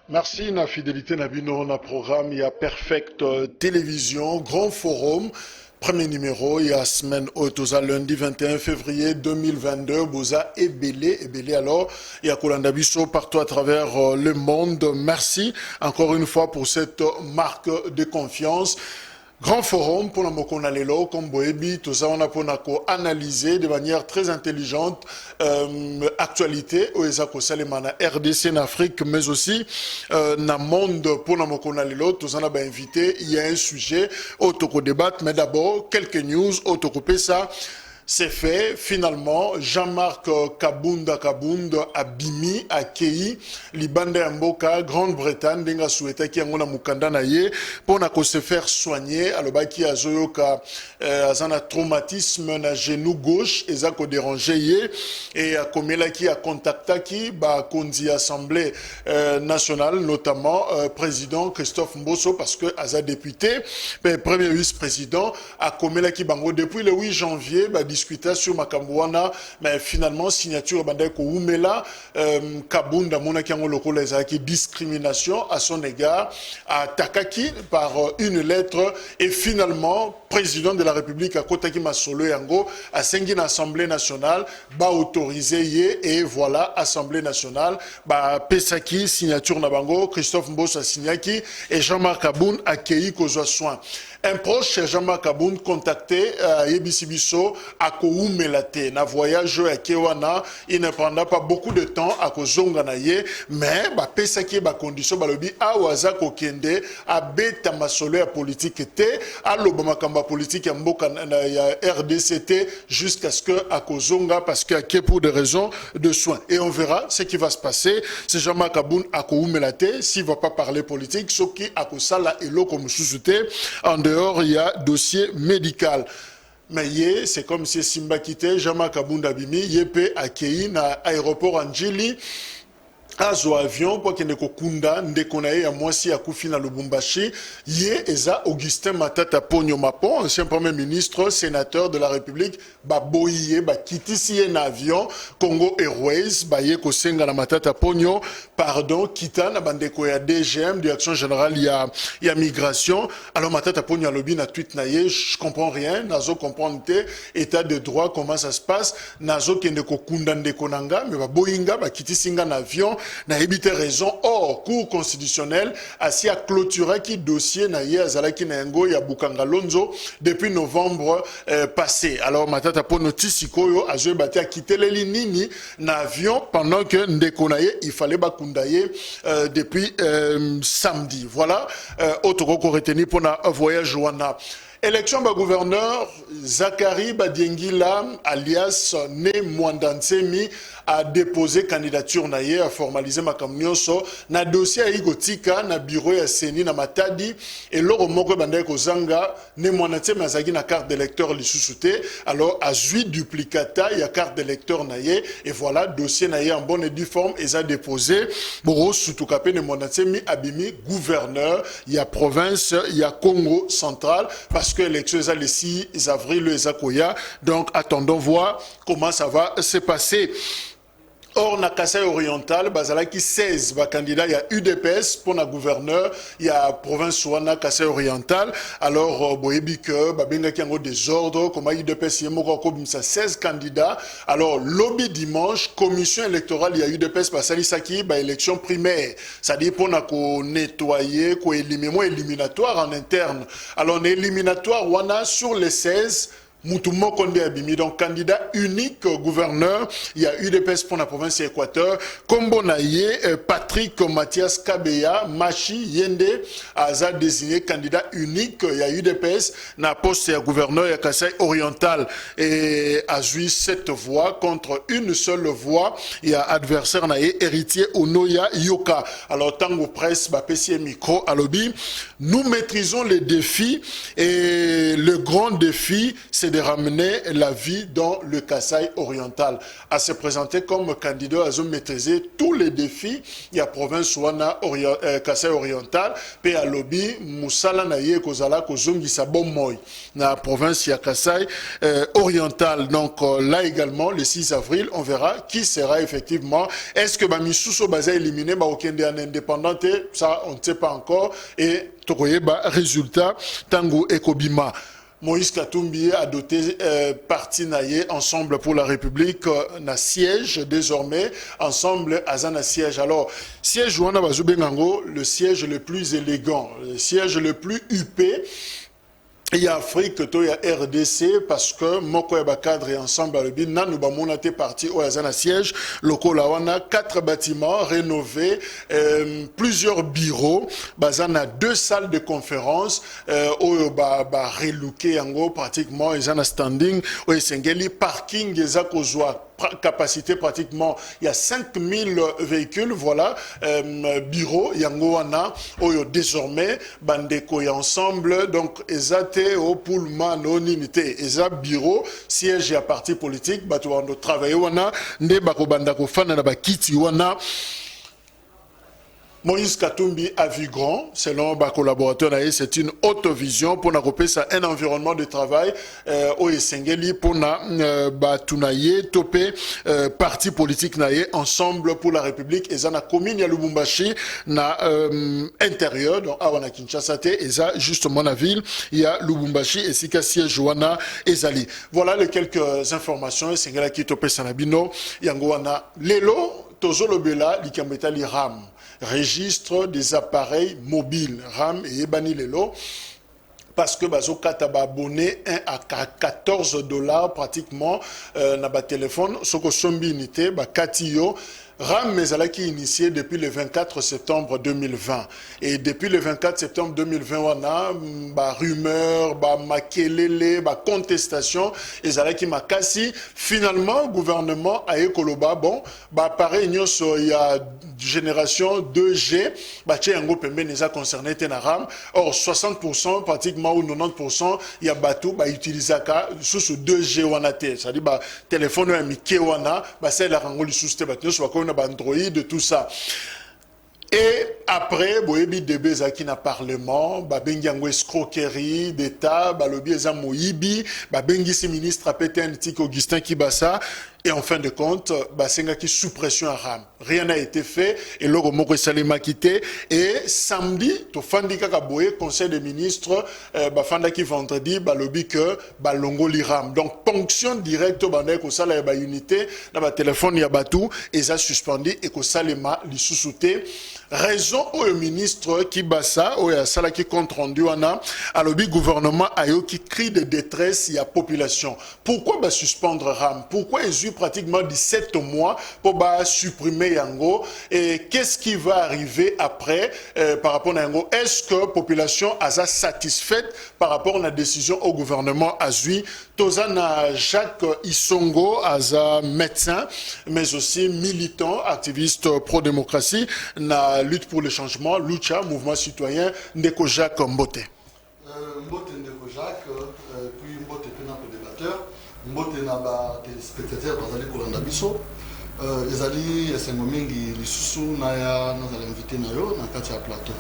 Merci na fidélité Nabino na programme. Il y a Perfect Télévision, Grand Forum. Premier numéro, il y a semaine autosa lundi 21 février 2022. Boza et Belé alors. Il y a Kolandabiso partout à travers le monde. Merci encore une fois pour cette marque de confiance. Grand forum pour la Mokona Lelo, comme Boebi, tout ça on a pour analyser de manière très intelligente actualité au Ezako Salemana RDC en Afrique, mais aussi dans le monde pour la Mokona Lelo, tout ça on a invité, il y a un sujet au Toko débattre, mais d'abord quelques news au Toko ça. C'est fait, finalement, Jean-Marc Kabunda Abimi, Akei, Libanda Mboka, Grande-Bretagne, Denga Soueta, qui a Mukanda Naye, pour se faire soigner, alors qui a Zoyoka, un traumatisme na genou gauche, et ça ko dérangé, et Komela qui a contacté qui, Kondi Assemblée nationale, notamment, président Christophe Mbosso, parce que Aza député, premier vice-président, a Komela qui bango depuis le 8 janvier, discuter sur Makambouana, mais finalement, signature Bandeko Oumela, Kabunda Monakiango Loko les discrimination à son égard, à Takaki par une lettre, et finalement, président de la République à Kotaki Masolo Yango, à Sengin Assemblée nationale, autorisé et voilà, Assemblée nationale, Pesaki, signature Nabango, Christophe Mbossa Signaki, et Jean-Marc Aboun accueilli qu'aux soins. Un proche, Jean-Marc Aboun, contacté à Yebisibiso, à Koumelate, na voyage à Kewana, il ne prendra pas beaucoup de temps à Kozonganaye, mais Pesaki, condition, balobi, à Waza Kokende, à Beta Masolo à politique, à l'Obama Kamba politique, à Mboka, RDCT, jusqu'à ce que à Kozonga, parce que pour des raisons de soins. Et on verra ce qui va se passer. C'est Jean-Marc Aboun à Koumelate, s'il ne va pas parler politique, ce qui a Kosala et l'eau comme sous-souté, en dehors, il y a dossier médical. Mais c'est comme si Simba quittait Jean-Marc Kabunda Bimi, Yepé accueilli na aéroport Angeli. Azo avion pour qu'il ne kokunda ndekonaye à moisi à Koufina Lubumbashi yé eza Augustin Matata Ponyo Mapon, ancien premier ministre sénateur de la République baboye bakitisi na avion Congo Airways baye kosenga na Matata Ponyo pardon kita na bandeko ya DGM direction générale ya migration. Alors Matata Ponyo alobi na tweet na ye, je comprends rien, nazo comprendre te état de droit comment ça se passe, nazo kende kokunda ndekonanga mais baboyinga bakitisi na avion na ebite raison. Or, cour constitutionnelle assis à clôturer qui dossier na ye azalaki na yango ya Bukanga Lonzo depuis novembre passé. Alors Matata Ponyo Tisikoyo a joué bâti à quitter les lignes na avion pendant que Ndekonaye il fallait bakundaye depuis samedi. Voilà, autre qu'on retenu pour un voyage wana. Élection gouverneur Zachary Badiengila alias Ne Mwandansemi a déposé candidature naye a formalisé makamnyoso na dossier Igotika na bureau ya Seni na Matadi et loro moko bandai kozanga Ne Mwandansemi azagi na carte d'électeur lisusuté alors a zui duplicata ya carte d'électeur naye et voilà dossier naye en bonne et due forme et a déposé boro sutukape Ne Mwandansemi abimi gouverneur ya province ya Congo central parce que l'élection est le 6 avril, le Zakoya. Donc, attendons voir comment ça va se passer. Or, na Kasaï oriental, bazalaki 16 candidats, il y a UDPS pour la gouverneur, il y a province Ouana, Kasaï oriental. Alors, boyebi que, babenga ki yango désordre, comme UDPS, il y a 16 candidats. Alors, lobby dimanche, commission électorale, il y a UDPS, basali saki, élection primaire. C'est-à-dire pour nettoyer, éliminer, éliminatoire en interne. Alors, on est éliminatoire, Ouana, sur les 16, Moutoumou Konde Abimi, donc candidat unique gouverneur, il y a UDPS pour la province Équateur, Kombo Naye, Patrick Mathias Kabeya, Machi Yende, Aza désigné candidat unique, il y a UDPS, na poste ya gouverneur, il y a Kasaï oriental, et a joué 7 voix contre une seule voix, il y a adversaire Naye, héritier Onoya Yoka. Alors, Tango Presse, Bapessi micro, Alobi, nous maîtrisons les défis, et le grand défi, c'est de ramener la vie dans le Kasaï oriental, à se présenter comme candidat à maîtriser tous les défis. Il y a province wana Kasaï oriental, pe à lobby musala na ye kozala kozongi sa bon moy na province ya Kasaï oriental. Donc là également le 6 avril, on verra qui sera effectivement. Est-ce que Bamisuso baza éliminé ba okende en indépendante, ça on ne sait pas encore, et tokoye ba résultat tango ekobima. Moïse Katumbi a doté parti naïe Ensemble pour la République na siège désormais ensemble azana siège. Alors siège wana bazubengango, le siège le plus élégant, le siège le plus huppé. Il y a Afrique, il y a RDC, parce que moko ya cadre et ensemble à l'obin, nous avons été parti au Azana siège, locaux là, on a 4 bâtiments rénovés, plusieurs bureaux, bazana 2 salles de conférence, au relooké yango pratiquement, ils ont standing, au Sengeli parking, ils ont capacité pratiquement, il y a 5000 véhicules, voilà, bureaux, yango wana, oyo désormais, bandeko ya ensemble, donc, ezate au Pullman, au Ninité, eza bureau, siège à parti politique, batu wando travailler wana, nde bako bandako fana na bakiti wana. Moïse Katumbi a vu grand, selon ma collaborateur, c'est une haute vision pour n'accomplir ça un environnement de travail au Esengeli pour batunaye topé parti politique naye ensemble pour la République et ça na commune ya Lubumbashi na intérieur donc à wana Kinshasa et ça justement la ville il y a Lubumbashi et sika siège wana ezali. Voilà les quelques informations Esengela qui topé sanabino yango wana lelo tozolobela likambeta li ram registre des appareils mobiles, RAM et Ebani Lelo, parce que bazo kataba abonné 1 à 14 $ pratiquement na ba téléphone, soko sombi unité, ba katiyo. RAM Mezalaki initié depuis le 24 septembre 2020. Et depuis le 24 septembre 2020, on a bah, rumeur, bah, makelele, bah, contestation. Et Zalaki Makasi, finalement, le gouvernement a écoloba, bon, bah, pareil, il y a génération 2G, bah, tché yango pembe n'est concerné tena RAM. Or, 60%, pratiquement, ou 90%, il y a bateau, bah, utilisaka, sous 2G wanate. C'est-à-dire, bah, téléphone, ou un mike wana, bah, c'est la rangoli sous te bateau, soit Android, tout ça. Et après, boyebi debe zaki na parlement, babengi yango escroquerie d'État, balobi eza moyibi, babengi si ministre apete Antik Augustin Kibasa, et en fin de compte, basenga ki sous pression à RAM. Rien n'a été fait, et logo moko salima quitté, et samedi, to fandi kaka boye, conseil des ministres, bafanda ki vendredi, balobi que balongo li RAM. Donc, ponction directe, bande ko sala ya ba unité, na ba téléphone ya batou, et ça suspendu, et ko salima li sous-souté. Raison au ministre Kibasa, au sala qui compte rendu wana, à l'objet gouvernement ayo qui crie de détresse il y a population. Pourquoi bah suspendre RAM? Pourquoi ils ont pratiquement 17 mois pour bah supprimer yango? Et qu'est-ce qui va arriver après par rapport à yango? Est-ce que population a satisfaite par rapport à la décision au gouvernement azui? Tozana Jacques Isongo, asa médecin, mais aussi militant, activiste pro-démocratie, na lutte pour le changement, Lucha, mouvement citoyen, Ndeko Jacques Mbote. Mbote Ndeko Jacques, puis Mbote Pena pour débatteur, Mbote Naba téléspectateurs, Bazali Kolanda Biso, Ezali Sengomingi, Lissusu, Naya, nous allons inviter Nayo, dans Katia Plateau.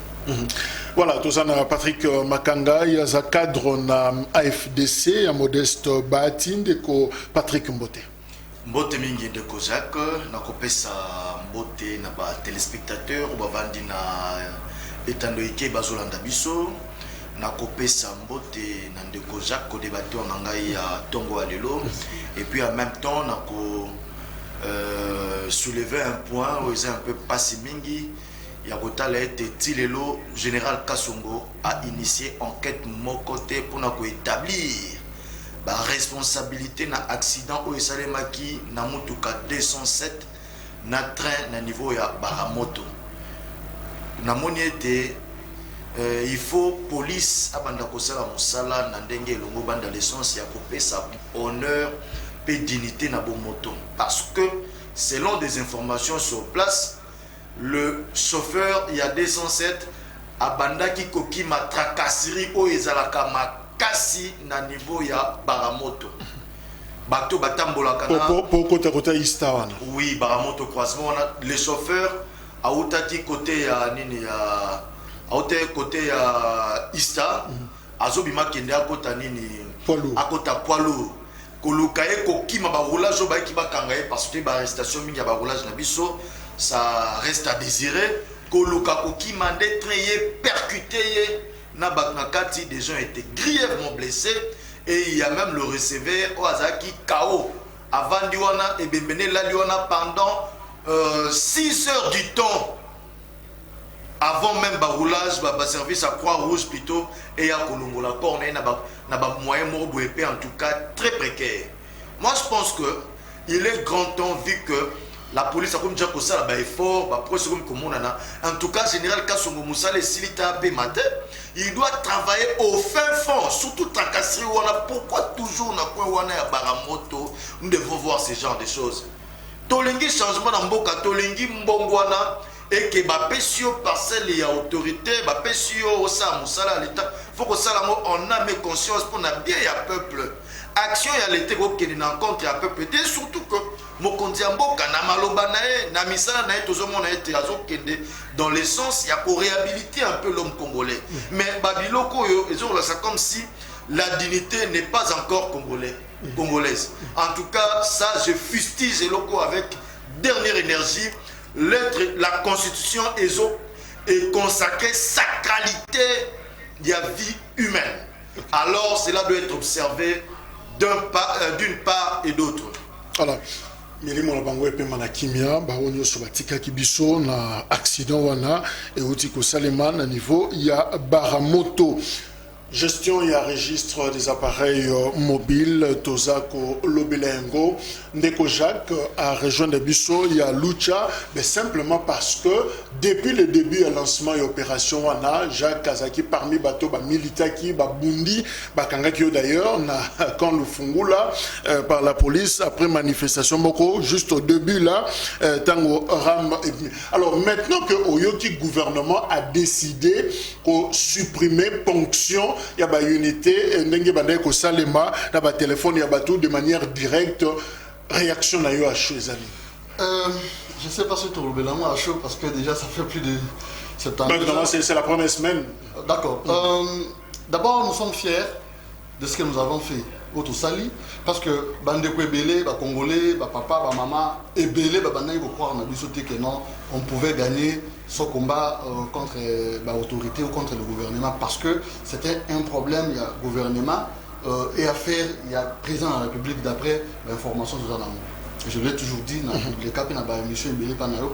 Voilà, tout ça, Patrick Makanga, il y a un cadre na AFDC, un modeste Batin, Ndeko Patrick Mbote. Mbote mingi de Kozak, na kopesa mbote na ba téléspectateurs ou bavandi na etando ike bazolanda biso na kopesa mbote na de Kozak ko débattre en ngai ya tongo alelo et puis en même temps na ko soulever un point où ils ont un peu passé mingi ya kotala ete tilelo général Kasongo a initié enquête mokote pour na ko établir ba responsabilité na accident au esalemaki na mutuka 207 na train na niveau ya Baramoto na moni ete il faut police abanda kosala mosala na ndenge longo banda l'essence ya kopesa honneur pe dignité na bomoto parce que selon des informations sur place le chauffeur il y a 207 abanda ki koki ma tracasserie o ezalaka makasi na niveau ya baramoto bato batambolaka na pour côté Istawana. oui baramoto croisement les chauffeurs autaki côté ya nini ya autaki côté ya Ista azobima kende akota nini akota poilu koluka ye kokima ba roulage ba ki bakanga ye parce que ba arrestation mingi ya ba roulage na biso ça reste à désirer koluka kokima d'être percuté na bakati des gens étaient grièvement blessés et il y a même le receveur Oazaki KO avant diwana et bembene la diwana pendant 6 heures du temps avant même le roulage, le service à Croix-Rouge plutôt, et à Kolongola, on a un moyen en tout cas très précaire. Moi je pense qu'il est grand temps, vu que la police a comme déjà posé un effort, en tout cas, général Kassongo Moussa, les Silita matin, il doit travailler au fin fond, surtout Takasri Wana. Pourquoi toujours na quoi Wana ya Baramoto, nous devons voir ce genre de choses. Tolengi changement dans Mboka, Tolengi Mbongwana. Et que ma pesio parcelle et autorité, ma pesio au sa musala l'état, faut que ça on a mes conscience pour na bien ya peuple. Action ya l'été qui ne rencontre ya peuple. Et surtout que mon kondiambo kana maloba nae na misala nae tozo mona été azo kende dans le sens ya pour réhabiliter un peu l'homme congolais. Mais babiloko yo ils ont ça comme si la dignité n'est pas encore congolaise. En tout cas, ça je fustige loko avec dernière énergie. La constitution est consacrée sacralité de la vie humaine. Alors cela doit être observé d'une part et d'autre. Alors, milimo na bango epe manakimia baonyo so batika kibiso na accident wana et uti ko salema na niveau ya Baramoto. Gestion et registre des appareils mobiles, Tozako Lobelengo, Ndeko Jacques a rejoint des Bissot, il y a Lucha, mais simplement parce que depuis le début du lancement et opération Wana, Jacques Kazaki parmi bateau Militaki, Bundi, Bakangaki d'ailleurs, quand le Fungula par la police après manifestation Moko, juste au début là, Tango Ram. Alors maintenant que Oyoki gouvernement a décidé de supprimer ponction. Il y a une unité, salema, téléphone, il y a tout de manière directe. Réaction à chaud, les amis. Je ne sais pas si tu as à chaud parce que déjà ça fait plus de 7 ans. C'est la première semaine. D'accord. D'abord, nous sommes fiers de ce que nous avons fait au Sali parce que Bandeko Ebele, Congolais, papa, maman, Ebele, Bandeko il faut croire que non, on pouvait gagner ce combat contre l'autorité ou contre le gouvernement parce que c'était un problème, il y a gouvernement et affaire, il y a président de la République d'après l'information de Zanamo. Je l'ai toujours dit dans les cas de la mission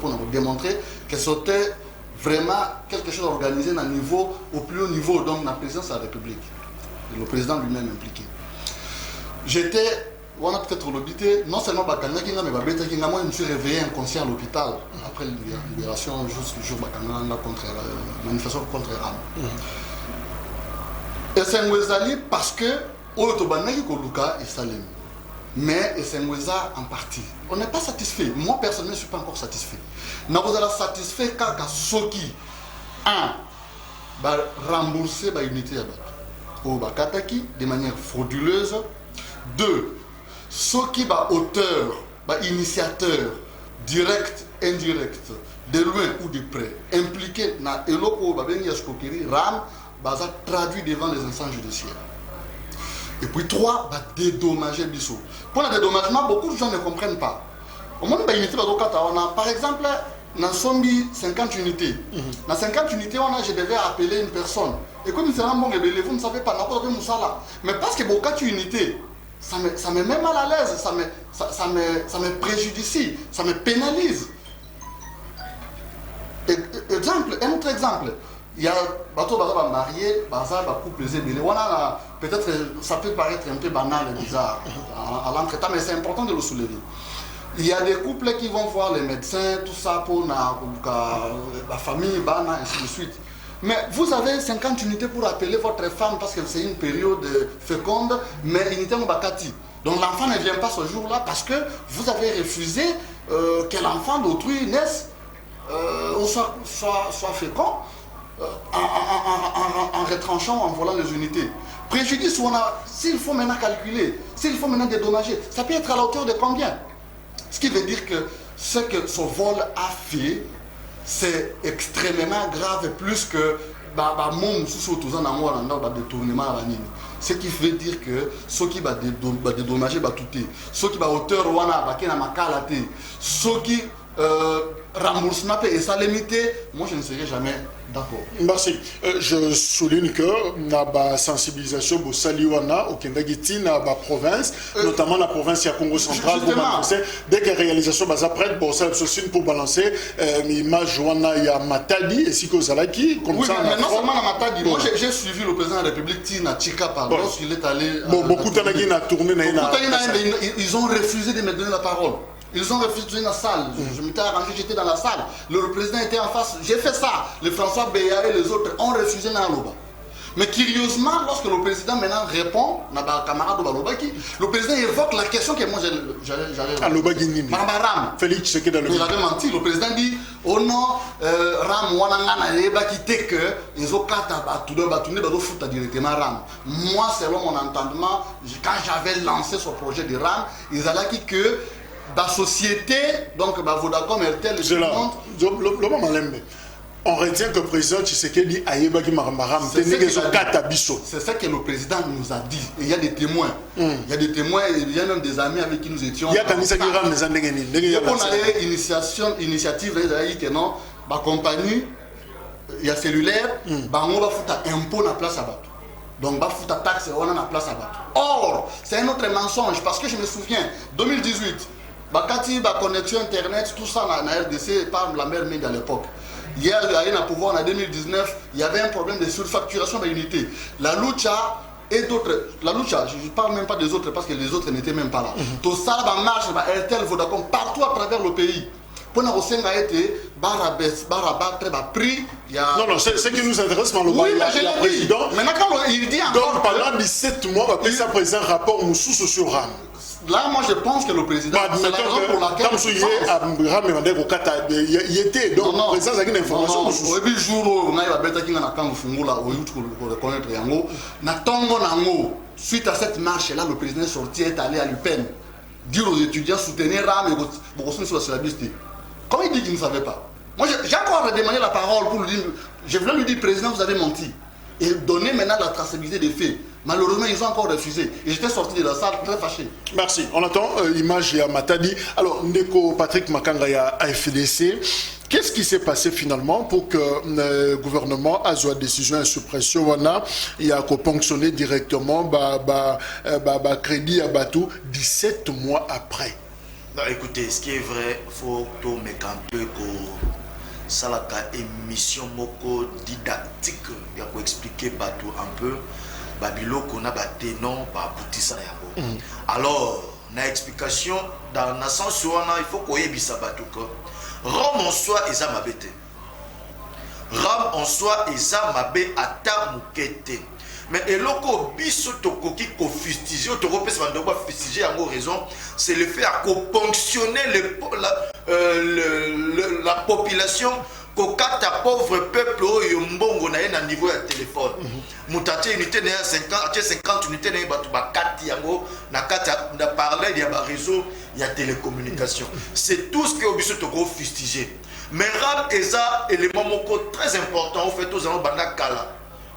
pour nous démontrer que c'était vraiment quelque chose organisé au plus haut niveau, donc la présidence de la République, et le président lui-même impliqué. J'étais, on a peut-être l'obité, non seulement Bakanga Kinga, mais moi je me suis réveillé inconscient à l'hôpital après la libération, juste le jour Bakanga contre manifestation contre Ram. Et c'est un parce que Otobanaki Koluka et Salim. Mais c'est en partie. On n'est pas satisfait. Moi personnellement, je ne suis pas encore satisfait. Nous sommes satisfaits car Soki, rembourser l'unité au Bakataki de manière frauduleuse. 2. Ceux qui sont auteurs, initiateurs, direct, indirect, de loin ou de près, impliqués dans l'Eloko, Ram, traduit devant les instances judiciaires. Et puis 3, dédommager Bissot. Pour le dédommagement, beaucoup de gens ne comprennent pas. Au moment où on a, par exemple, dans Sombi 50 unités. Dans 50 unités, je devais appeler une personne. Et comme c'est un bon vous ne savez pas, mais parce que beaucoup d'unités, ça me met mal à l'aise, ça me préjudicie, ça me pénalise. Un autre exemple, il y a bateau marié, couple peut-être ça peut paraître un peu banal et bizarre à l'entretien, mais c'est important de le soulever. Il y a des couples qui vont voir les médecins, tout ça pour la famille, et ainsi de suite. Mais vous avez 50 unités pour appeler votre femme parce que c'est une période féconde, mais unité Mbakati. Donc l'enfant ne vient pas ce jour-là parce que vous avez refusé que l'enfant d'autrui naisse ou soit fécond en retranchant, en volant les unités. préjudice, s'il faut maintenant calculer, s'il faut maintenant dédommager, ça peut être à la hauteur de combien? Ce qui veut dire que ce que ce vol a fait, c'est extrêmement grave, plus que détournement. Ce qui veut dire que ceux qui vont dédommager, ceux qui vont hauteur, ceux qui remboursement et ça limité, moi je ne serai jamais d'accord. Merci. Je souligne que la sensibilisation au Saliwana, au Kendagiti, dans la province, notamment la province de Congo central, dès que la réalisation va prête pour ça, pour balancer l'image il y a Matadi et si que Zalaki, comme oui, ça. Mais non seulement la Matadi, moi j'ai suivi le président de la République Tina Chika lorsqu'il est allé. Beaucoup de gens ont tourné. Ils ont refusé de me donner la parole. Ils ont refusé de donner la salle. Je m'étais arrangé, j'étais dans la salle. Le président était en face. J'ai fait ça. Le François Béa et les autres ont refusé Naloba. Mais curieusement, lorsque le président maintenant répond, le président évoque la question que moi j'allais. Marmaram. Félix, c'est que dans le. Il avait menti. Le président dit oh non, Ram Wanangana Eba qui était que ils ont directement Ram. Moi, selon mon entendement, quand j'avais lancé ce projet de Ram, ils allaient que la société, donc Vodacom, RTL, on retient que le président Tshisekedi a dit c'est ça que le président nous a dit. Et il y a des témoins. Il y a des témoins et il y a même des amis avec qui nous étions. Il y a une initiative que non, la compagnie, il y a cellulaire, on va foutre un impôt dans la place à battre. Donc, on va taxe, on a la place à battre. Or, c'est un autre mensonge parce que je me souviens, 2018, la connexion Internet, tout ça dans la RDC par la mère Mende à l'époque. Hier, il y a eu un pouvoir en 2019, il y avait un problème de surfacturation de l'unité. La Lucha et d'autres, la Lucha, je ne parle même pas des autres parce que les autres n'étaient même pas là. Tout ça va marcher, RTL, Vodacom, partout à travers le pays. Pour nous, on a été prix. Non, c'est ce qui nous intéresse dans le président. Maintenant, quand il dit encore. Donc, pendant 17 mois, après ça, présent rapport, nous sous RAM. Là, moi, je pense que le président. C'est la raison pour laquelle. Il était. Donc, le président a une information. Au début, jour où on a suite à cette marche-là, le président sorti est allé à l'UPEN dire aux étudiants soutenir RAM et pour sur la syllabiste. Comment il dit qu'il ne savait pas? Moi, j'ai encore demandé la parole pour lui dire. Je voulais lui dire, président, vous avez menti. Et donner maintenant la traçabilité des faits. Malheureusement, ils ont encore refusé. Et j'étais sorti de la salle très fâché. Merci. On attend l'image de Matadi. Alors, Ndeko Patrick Makanga à FDC. Qu'est-ce qui s'est passé finalement pour que le gouvernement a une décision de suppression? Il a ponctionné directement crédit à Batou 17 mois après. Non, écoutez, ce qui est vrai, il faut tout mettre un peu ça la émission moko didactique pour expliquer Batou un peu. Babilo qu'on a battu non pas abouti ça yango. Alors, na explication dans le sens où il faut qu'on ait bisa Batou que Ram en soi et ça m'abete. Ram en soi et ça m'abé ata mukete. Mais et loko biso tokoki ko fustiger, toko pesa bando ba fustiger yango raison, c'est le fait à ponctionner la population. Kokata pauvre peuple oyo mbongo na ye na niveau ya téléphone. Mutatie unité na 50 unités na batu bakati yango na kati na parler il y a ba réseau, il y a télécommunication. C'est tout ce que obiso toko fustiger. Mais RAM eza élément moko très important au fait aux gens banda kala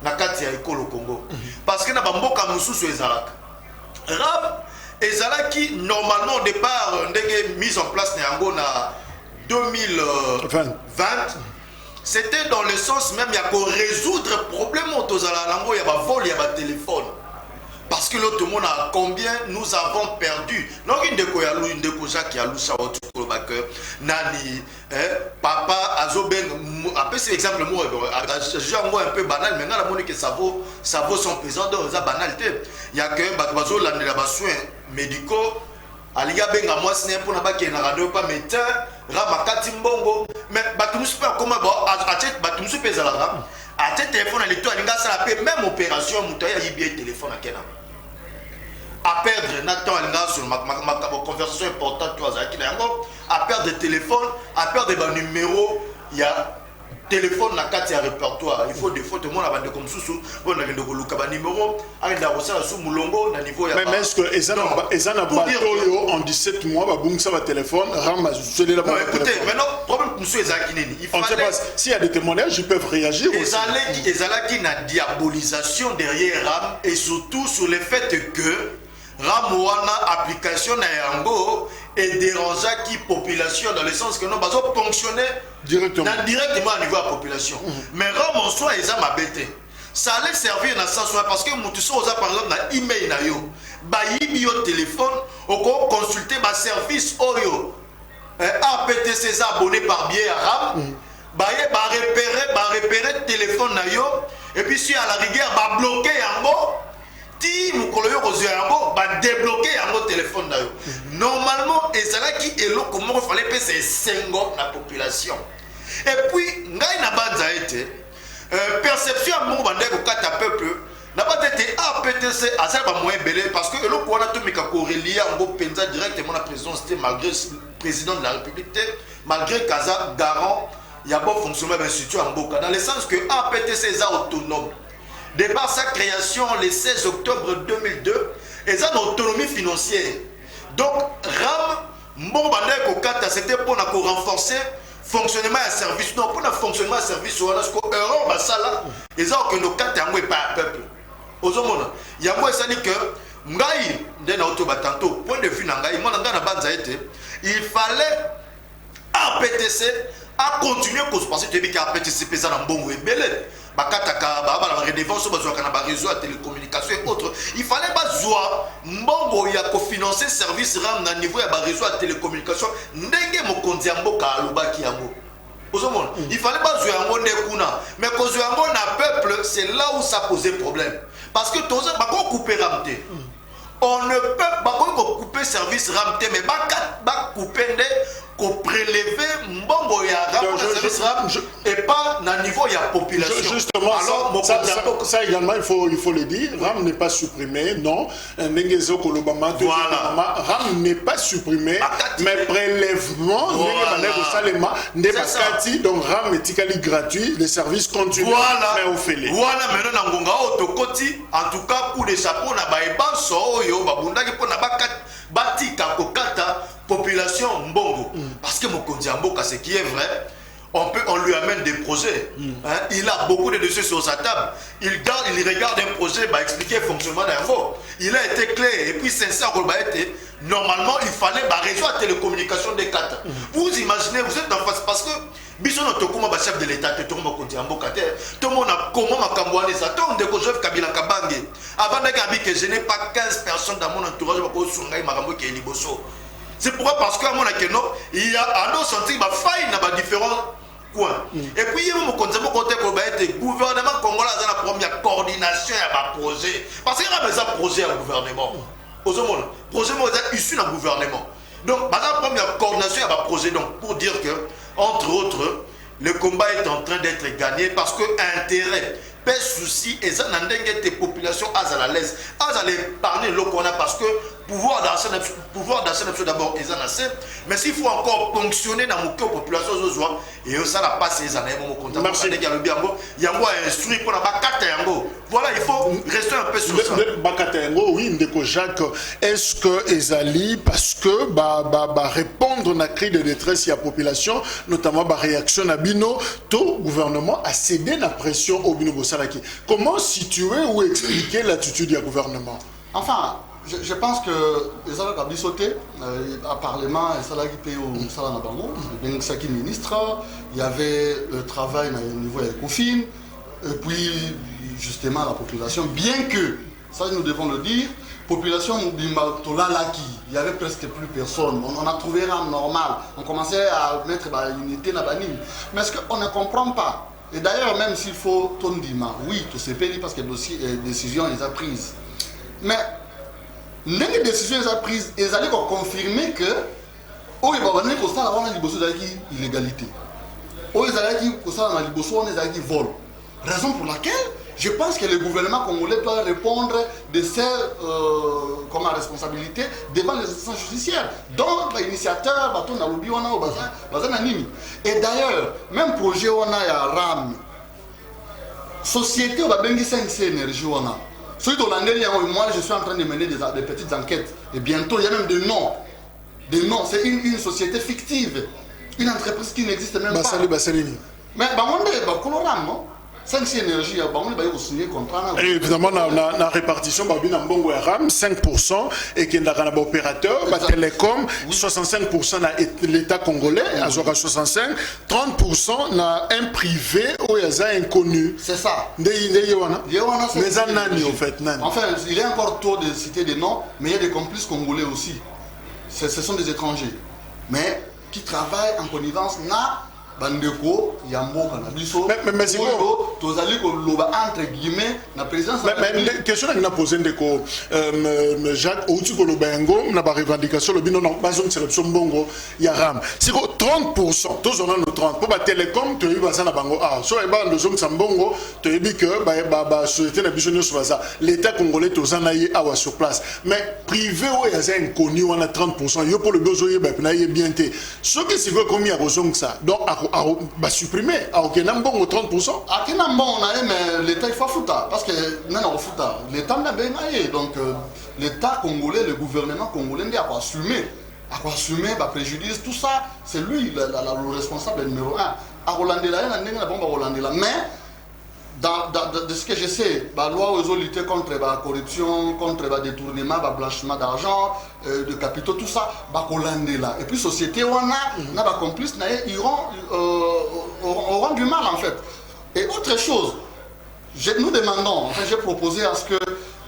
na kati ya école au Congo. Parce que na ba mboka mususu ezalaka. RAM ezalaki normalement au départ ndenge mise en place na yango na 2020, c'était dans le sens même il y a pour résoudre le problème autour de la langue, il y a un vol, il y a un téléphone. Parce que l'autre monde a combien nous avons perdu. Donc une de causa qui a loucha autour de nani papa azoben après c'est exemple moi un peu banal mais là la que ça vaut son présent dans la banalité. Il y a que bazo la soins médicaux aliga benga moi c'est pour na ba qui na radio pas médecin ramakati mbongo mais batumusu pas comment acheter batumusu pesa la ram acheter téléphone à l'étoile alinga ça la même opération mutoya yibia téléphone à kena à perdre n'attend alinga sur ma conversation importante toi à qui à perdre de téléphone à perdre des numéros il y a téléphone na kati ya répertoire. Il faut des fois tout le monde a comme sous pour na kende ko luka ba numéro avec la recette sous mulongo na niveau ya. Mais est-ce que ezana bato en 17 mois ba bungsa ba téléphone rama celui là. Écoutez, maintenant problème monsieur ezaki nini? Il fallait. On sait pas s'il y a des témoignages, ils peuvent réagir aussi. Ezalaki na diabolisation derrière RAM et surtout sur le fait que RAM wana application na yango et dérangeant qui population dans le sens que non bazo fonctionner directement à niveau de la population. Mais RAM en soi ils ont bêté. Ça allait servir dans ce sens parce que mutu so par exemple na email na yo ba yibi yo téléphone au consulter ba service oyo APTC abonné par biais à RAM ba repérer téléphone na yo et puis si à la rigueur ba bloquer yango ti mukolo yo ko yango ba débloquer yango téléphone na yo. Normalement ezalaki eloko moko fallait pesa sengo na population. Et puis ngai na banza été perception moko bande ko kata peuple n'a pas été APTC à ça ba moyen belé parce que eloko wana to mika ko relier ngo penza directement la présidence malgré le président de la République malgré Kaza garant il y a bon fonctionnement de l'institut en Boka dans le sens que APTC est autonome. Débat sa création le 16 octobre 2002 et ça d'autonomie financière. Donc RAM Mbobande Kokata c'était pour renforcer fonctionnement et service. Non, pour le fonctionnement et service, on a ce qu'on euro basala et ça que nos quatre yango pas peuple. Ozomona, yango ça dit que ngai ndena otoba tantôt point de vue ngai moi nanga na banza été il fallait APTC à continuer à se passer de bien APTC pesa na mbongo ebele. Bakataka la redevance sur réseau de télécommunication et autres. Il fallait pas jouer mbongo ya kofinancer service RAM na niveau ya réseau de télécommunication ndenge mokonzi ya mboka alobaki yango. Il fallait pas jouer yango nekuna mais ko jouer yango na peuple c'est là où ça posait problème parce que toza ba ko couper RAM te. On ne peut pas couper service RAM te mais ba couper qu'on prélever mbongo ya RAM et pas na niveau ya population. Justement, alors, ça également il faut le dire, RAM n'est pas supprimé, non. Voilà. RAM n'est pas supprimé, mais prélèvement donc RAM est gratuit, les services continuent. Voilà. Mais au fait. Voilà maintenant na ngonga otokoti en tout cas pour les chapeaux na baeba so yo babundaki pour na batika kokata population mbongo parce que mokonzi mboka ce qui est vrai on lui amène des projets hein? Il a beaucoup de dossiers sur sa table il regarde un projet bah expliquer le fonctionnement d'un veau il a été clair et puis sincère normalement il fallait bah réseau à télécommunication des quatre vous imaginez vous êtes en face parce que biso no tokuma ba chef de l'état te tokuma konti mboka te tout le monde a comment makamboane ça ton de ko Joseph Kabila Kabange avant que je n'ai pas 15 personnes dans mon entourage ko sungai makambo ke liboso. C'est pourquoi parce qu'à mon avis, il y a un autre senti ma faille dans différents coins. Et puis il y a mon côté le gouvernement congolais a la première coordination à projet. Parce qu'il y a besoin de projet à gouvernement. Au monde, projet est issu d'un gouvernement. Donc, la première coordination à projet donc pour dire que entre autres, le combat est en train d'être gagné parce que intérêt pas souci et ça n'a des populations à la l'aise à parler le qu'on a parce que pouvoir d'achat d'abord ils en assez mais s'il faut encore fonctionner dans mon population et ça n'a pas ces années mon compte merci les gars le bien il y a moi instruit pour la bakata yango voilà il faut rester un peu sur ça bakata yango oui ndeko Jacques est-ce que ezali parce que répondre na cri de détresse à la population notamment réaction à bino tout gouvernement a cédé la pression au bino. Comment situer ou expliquer l'attitude du gouvernement? Enfin, je pense que les gens qui ont sauté à Parlement, les gens qui payent au salaire Nabango, les ministres, il y avait le travail au niveau des confines, et puis justement la population, bien que, ça nous devons le dire, population il y avait presque plus personne. On a trouvé un normal. On commençait à mettre l'unité dans la ligne. Mais ce qu'on ne comprend pas, et d'ailleurs, même s'il faut Tondima, oui, tout c'est payé parce que les décisions les a prises. Mais les décisions les a prises, ils allaient confirmer que oh, il va venir au stade avant l'illégalité. Oh, ils allaient dire au stade avant l'illégalité, vol. Raison pour laquelle Je pense que le gouvernement congolais doit répondre de ses responsabilités devant les instances judiciaires. Donc, l'initiateur, et d'ailleurs, même projet on a à RAM, société, on va bien 5C énergie on a. Celui de l'année, moi je suis en train de mener des petites enquêtes. Et bientôt, il y a même des noms. Des noms, c'est une société fictive. Une entreprise qui n'existe même pas. Mais on est Coloram, non? 5C énergie, on va signer contrat. Évidemment, la répartition, 5% et qu'il y a un opérateur, télécom, 65% l'État congolais, à 65%, 30% n'a un privé ou un inconnu. C'est ça. Mais enfin, il est encore tôt de citer des noms, mais il y a des complices congolais aussi. Ce sont des étrangers. Mais qui travaillent en connivence na bandeko yambo kanabiso mais c'est quoi tozali ko loba entre guillemets na présidence mais question que n'a posé ndeko Jacques outi ko lobango na ba revendication le bino na bazon sélection bongo ya ram c'est quoi 30% tous on a nos 30 pour ba télécom to yiba sana bango so e ba ndozong sambongo to yibi que ba société na biso nyo so ça l'état congolais to zanaye awa sur place mais privé o ya za inconnu on a 30% yo pour le besoin ba na ye bien té ce que c'est quoi combien rozong ça donc à supprimer à aucun bon 30%. À quel moment on a mais l'État il faut foutre parce que non l'État n'a bien donc l'État congolais le gouvernement congolais il a pas assumer préjudice tout ça c'est lui le responsable numéro 1 à Hollande mais de ce que je sais, la loi aux lutter contre la corruption, contre le détournement, le blanchiment d'argent, de capitaux, tout ça, là. Et puis société, on a complices, ils auront du mal en fait. Et autre chose, nous demandons, enfin j'ai proposé à ce que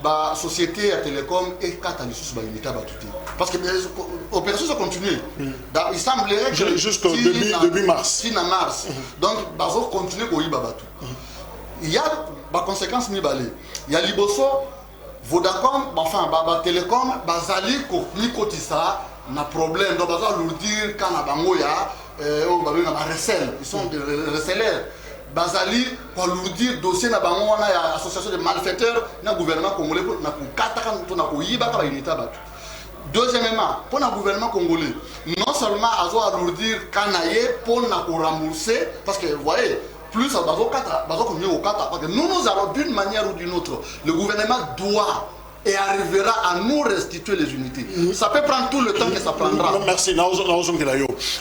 la société à télécom et catalysus unité parce que l'opération se continue. Il semblerait que jusqu'au début mars. Donc, il faut continuer à Babatou. Il y a des conséquences. Il y a Liboso, Vodacom, enfin, Télécom, Bazali, Nikotissa, n'a problème. Donc, Bazali, lourdir, Kanabangoya, ils sont des recellers. Bazali, pour lourdir, dossier, Nabango, on a association de malfaiteurs, le gouvernement congolais, on a deuxièmement, pour le gouvernement congolais, non seulement à lourdir Kanaye pour nous rembourser, parce que vous voyez, plus nous allons d'une manière ou d'une autre, le gouvernement doit et arrivera à nous restituer les unités. Ça peut prendre tout le temps que ça prendra. Merci.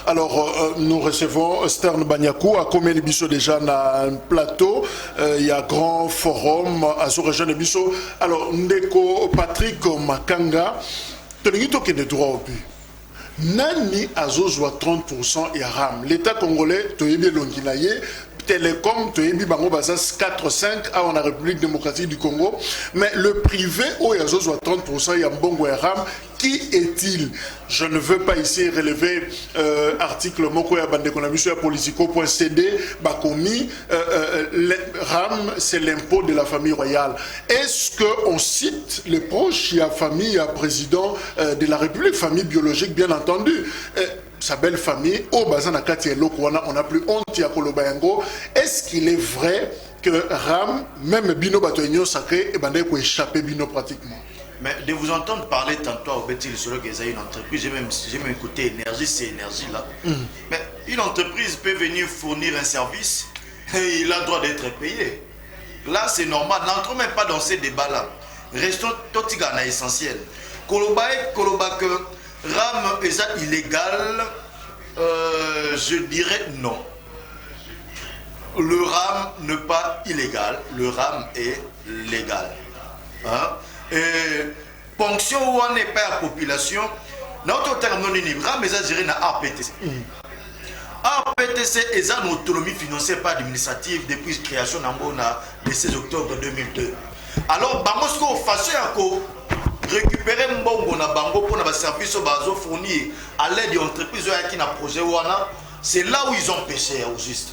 Alors, nous recevons Stern Banyakou, à Komeli Bisso déjà dans un plateau. Il y a grand forum à ce région de Bisso. Alors, Ndeko Patrick Makanga, tu as des droits au but. Nani azozwa 30% ya RAM. L'État congolais, tu es bien l'onginaye. Télécom, tu es bien 4-5 à la République démocratique du Congo. Mais le privé, où il y a 30%, il y a Mbongo et RAM. Qui est-il? Je ne veux pas ici relever article Moko ya Bande Konamiso ya Politico.cd Bakomi. RAM, c'est l'impôt de la famille royale. Est-ce qu'on cite les proches? Il y a famille, il y a président de la République, famille biologique, bien entendu. Sa belle famille, au Bazana Katielo, on n'a plus honte à Kolobayango. Est-ce qu'il est vrai que RAM, même Bino Batoigno sacré, et Bande peut échapper Bino pratiquement? Mais de vous entendre parler tantôt au Bétil sur une entreprise, j'ai même écouté énergie, c'est énergie là. Mais une entreprise peut venir fournir un service et il a le droit d'être payé. Là, c'est normal. N'entrons même pas dans ces débats-là. Restons totigana essentiel. Koloba que RAM est illégal, je dirais non. Le RAM n'est pas illégal, le RAM est légal. Hein? Et ponction où on n'est pas à la population, notre terme non unique, RAM est géré dans APTC. APTC est une autonomie financière par administrative depuis la création le 16 octobre 2002. Alors, Bamosco, façon à récupérer Mbongo na bango pour les services fournis à l'aide d'entreprises qui ont un projet, c'est là où ils ont péché au juste.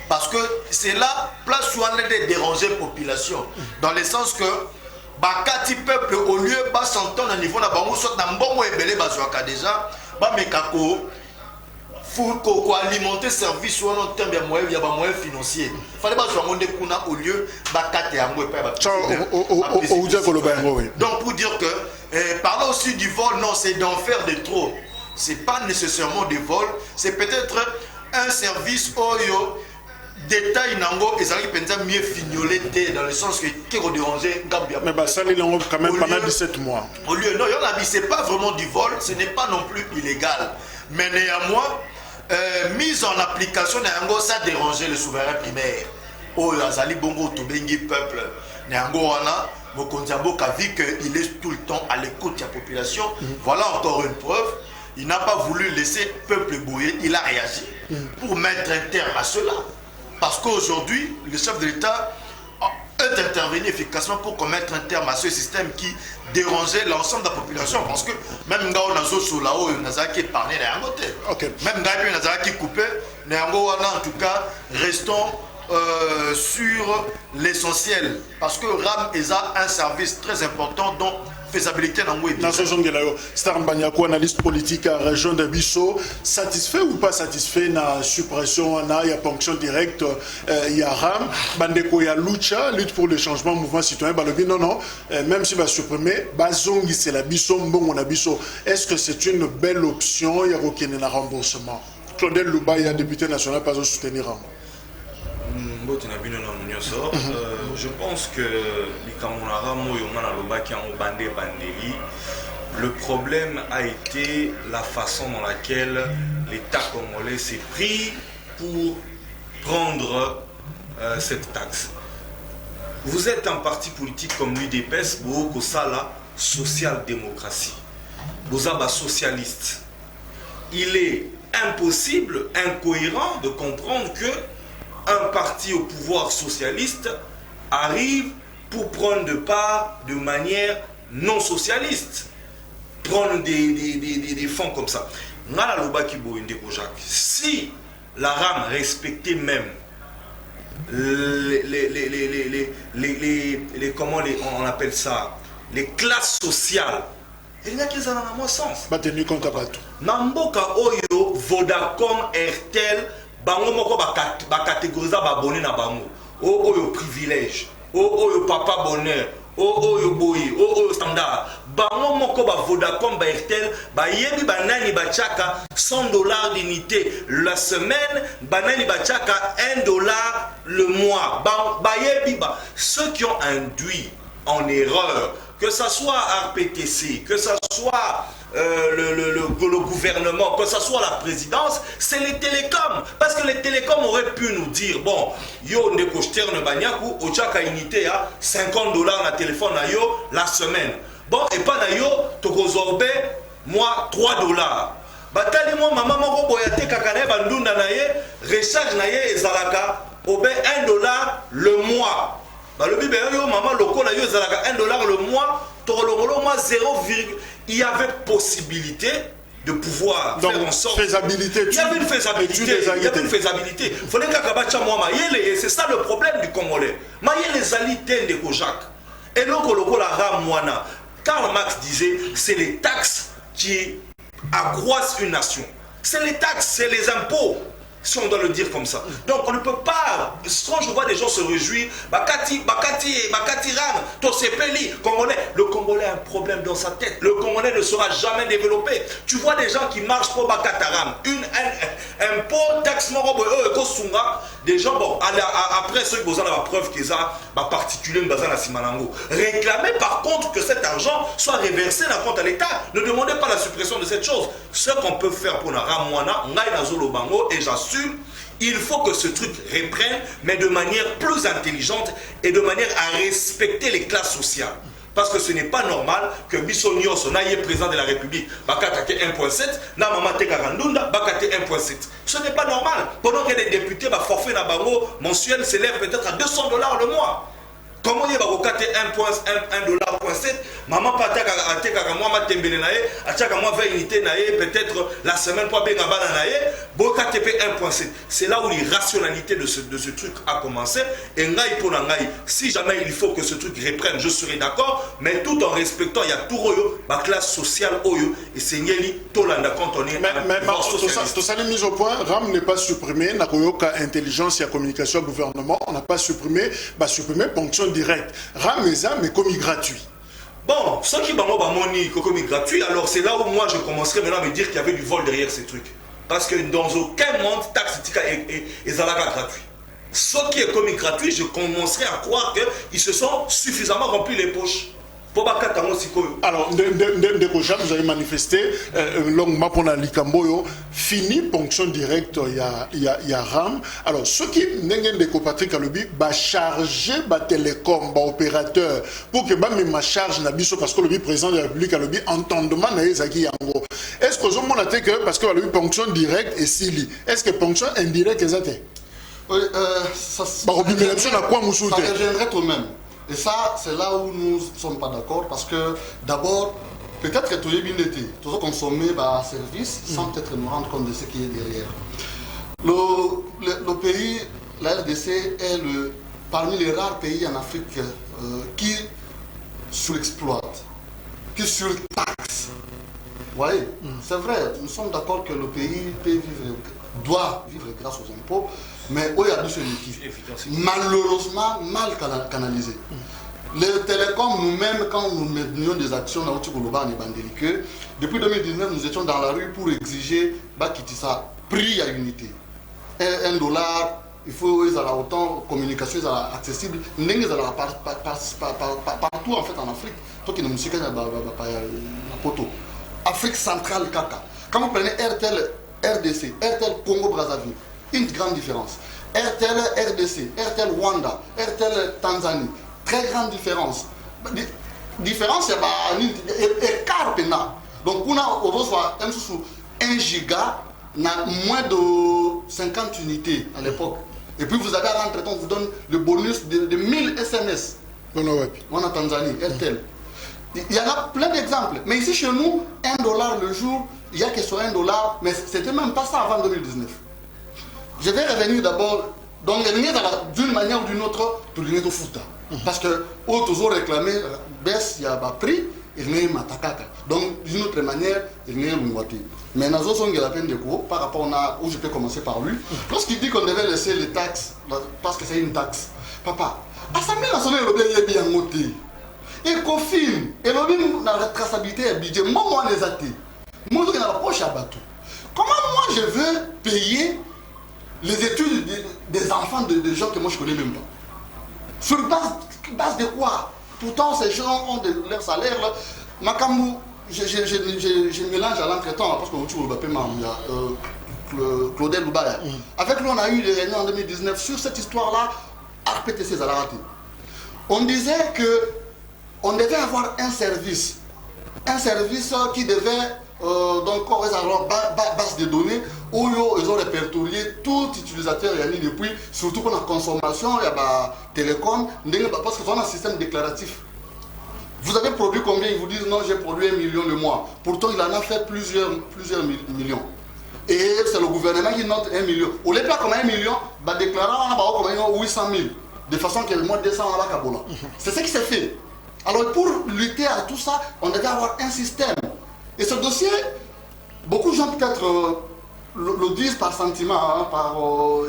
Parce que c'est là, place où on a dérangé la population. Dans le sens que Bakati peuple au lieu de s'entendre au niveau de la banque, soit dans bon et belé bazoaka déjà, ba mekako faut alimenter service ou en termes de moyens financiers. Il fallait pas jouer au lieu donc pour dire que parler aussi du vol, non, c'est d'en faire de trop. C'est pas nécessairement du vol, c'est peut-être un service oyo détail nango et ça qui peut mieux fignolé dans le sens que qui va déranger Gambia. Mais bah ça il quand même pendant 17 mois. Au lieu non, c'est pas vraiment du vol, ce n'est pas non plus illégal. Mais néanmoins, mise en application nango ça dérangeait le souverain primaire. Oh azali bongo to bengi peuple. Nango wana Mokondiambo a vu qu'il est tout le temps à l'écoute de la population. Voilà encore une preuve. Il n'a pas voulu laisser le peuple bouillir. Il a réagi pour mettre un terme à cela. Parce qu'aujourd'hui, le chef de l'État est intervenu efficacement pour mettre un terme à ce système qui dérangeait l'ensemble de la population. Parce que même Ngao Nazo Solao, Nazaki parlait d'un côté. Même Ngao Nazaki coupé, en tout cas, restons sur l'essentiel. Parce que RAM a un service très important dont faisabilité dans le Star Mbanyako, analyste politique à la région de Bisso, satisfait ou pas satisfait de la suppression, il y a ponction directe, il y a RAM, Bandeko, il y a lutte pour le changement, mouvement citoyen, non, même si va supprimer, Bazongi, c'est la Bisso, bon, on a Bisso. Est-ce que c'est une belle option, il y a aucun remboursement? Claudel Louba, il y a député national, pas soutenir RAM. Je pense que le problème a été la façon dans laquelle l'État congolais s'est pris pour prendre cette taxe. Vous êtes un parti politique comme l'UDPS, vous avez la social-démocratie, vous avez socialiste. Il est impossible, incohérent de comprendre que un parti au pouvoir socialiste arrive pour prendre de part de manière non socialiste. Prendre des fonds comme ça. Si la RAM respectait même comment on appelle ça, les classes sociales, il n'y a qu'ils en ont à mon sens. Namboka Oyo, Vodacom, Airtel, bango moko ba catégoriser ba abonné na bango oyo privilège oyo papa bonheur oyo boyi oyo standard bango moko ba Vodacom ba Airtel ba yebi banani ba chaka $100 d'unité la semaine banani ba chaka $1 le mois ba yebi ba ceux qui ont induit en erreur, que ce soit RPTC, que ce soit le gouvernement, que ce soit la présidence, c'est les télécoms. Parce que les télécoms auraient pu nous dire, bon, yo ne coster ne banyaku, au chaka unité à $50 na téléphone na yo la semaine. Bon, et pas na yo, tokozorbe, moi $3. Batali moi maman moko boyate kakane bandunda na ye, recharge na ye ezalaka, obe $1 le mois. Le bébé, maman, $1 le mois, il y avait possibilité de pouvoir donc, faire en sorte. Faisabilité, il y avait une faisabilité. Il y avait une faisabilité. Il fallait et c'est ça le problème du Congolais. Les alités de Kojak. Et donc, Karl Marx disait c'est les taxes qui accroissent une nation. C'est les taxes, c'est les impôts. Si on doit le dire comme ça. Donc on ne peut pas, quand je vois des gens se réjouir, Bakati Ram, Tosepeli, Congolais, le Congolais a un problème dans sa tête. Le Congolais ne sera jamais développé. Tu vois des gens qui marchent pour Bakataram, un pot taxe morobo, des gens, bon, après ceux qui ont la preuve qu'ils ont particulier dans Simanango. Réclamer par contre que cet argent soit reversé dans le compte à l'État. Ne demandez pas la suppression de cette chose. Ce qu'on peut faire pour Naramwana, et j'assume, il faut que ce truc reprenne, mais de manière plus intelligente et de manière à respecter les classes sociales. Parce que ce n'est pas normal que Bissonios, président de la République, bakate 1.7, na maman te Karandunda, bakate 1.7. Ce n'est pas normal. Pendant que les députés, forfait na bango mensuel s'élève peut-être à $200 le mois. Comment il va recater 1,7$? Maman pataka ateka moi ma tembele nae, ataka moi 20 unités nae, peut-être la semaine pour bien ngabana nae, boka TP 1,7. C'est là où l'irrationalité de ce truc a commencé. Et ngai pour ngai, si jamais il faut que ce truc reprenne, je serai d'accord, mais tout en respectant, il y a tout royo, ma classe sociale oyo, et c'est Nieli Tolanda quand on est. Mais tout ça, mise au point, RAM n'est pas supprimé, Nakoyoka intelligence et communication gouvernement, on n'a pas supprimé, ponction direct. Rameza, mais commis gratuit. Bon, ceux qui m'ont commis gratuit, alors c'est là où moi je commencerai maintenant à me dire qu'il y avait du vol derrière ces trucs. Parce que dans aucun monde, taxe est gratuit. Ce qui est commis gratuit, je commencerai à croire qu'ils se sont suffisamment remplis les poches. Alors, déjà, vous avez manifesté longuement pour Likamboyo, fini ponction directe, il y a RAM. Alors, ceux qui n'ont pas Patrick Alobi, va charger ba télécom, ba opérateur, pour que ma charge n'abisso parce que le président de la République Alobi entendement na ezaki yango. Est-ce que vous avez que parce que Alobi ponction directe et sili, est-ce que ponction indirecte est oui, ça reviendrait au même. Et ça, c'est là où nous ne sommes pas d'accord, parce que d'abord, peut-être que tout est bien été, tout consommer un service sans peut-être nous rendre compte de ce qui est derrière. Le pays, la RDC, est parmi les rares pays en Afrique qui surexploite, qui surtaxe. Vous voyez, c'est vrai, nous sommes d'accord que le pays doit vivre grâce aux impôts, mais où il y a malheureusement mal canalisé. Les télécoms, nous-mêmes, quand nous menions des actions dans Outikoloba et Bandelique, depuis 2019, nous étions dans la rue pour exiger ça prix à unité. $1, il faut qu'ils aient autant de communication accessible, partout en fait en Afrique. Toi qui ne me suis pas Afrique centrale, Kaka. Quand vous prenez RTL, RDC, RTL Congo-Brazzaville, une grande différence. RTL RDC, RTL Rwanda, RTL Tanzanie, très grande différence. Différence, c'est écart pénal. Donc, on a 1 giga, moins de 50 unités à l'époque. Et puis, vous avez à l'entretien, on vous donne le bonus de 1000 SMS. On a Tanzanie, RTL. Il y en a plein d'exemples. Mais ici, chez nous, $1 le jour, il y a que sur $1, mais c'était même pas ça avant 2019. Je vais revenir d'abord, donc d'une manière ou d'une autre, tout le monde au foot. Parce que, toujours réclamé, baisse, il y a un prix, il n'y a pas de donc, d'une autre manière, il n'y a pas de moitié. Mais nous avons la peine de quoi, par rapport à où je peux commencer par lui. Lorsqu'il dit qu'on devait laisser les taxes, parce que c'est une taxe, papa, l'Assemblée nationale est bien montée. Et COFIN, et la traçabilité est budget, moi, les athées. Moi, je suis dans la poche à bateau. Comment moi, je veux payer les études des enfants de gens que moi, je ne connais même pas? Sur base de quoi? Pourtant, ces gens ont leur salaire. Là. Makamou, je mélange à l'entretemps, parce que Claudel Loubaya. Avec lui, on a eu des réunions en 2019 sur cette histoire-là, RPTC Zalarati. On disait que on devait avoir un service qui devait donc avoir base de données où ils ont répertorié tout utilisateur et depuis surtout pour la consommation il y a télécom parce que c'est un système déclaratif. Vous avez produit combien? Ils vous disent non, j'ai produit 1 million le mois. Pourtant il en a fait plusieurs millions. Et c'est le gouvernement qui note 1 million. Au lieu de comme 1 million, bah déclarer comme 800 000 de façon que le mois de décembre à la Kabola. C'est ce qui s'est fait. Alors pour lutter à tout ça, on devait avoir un système. Et ce dossier, beaucoup de gens peut-être le disent par sentiment, par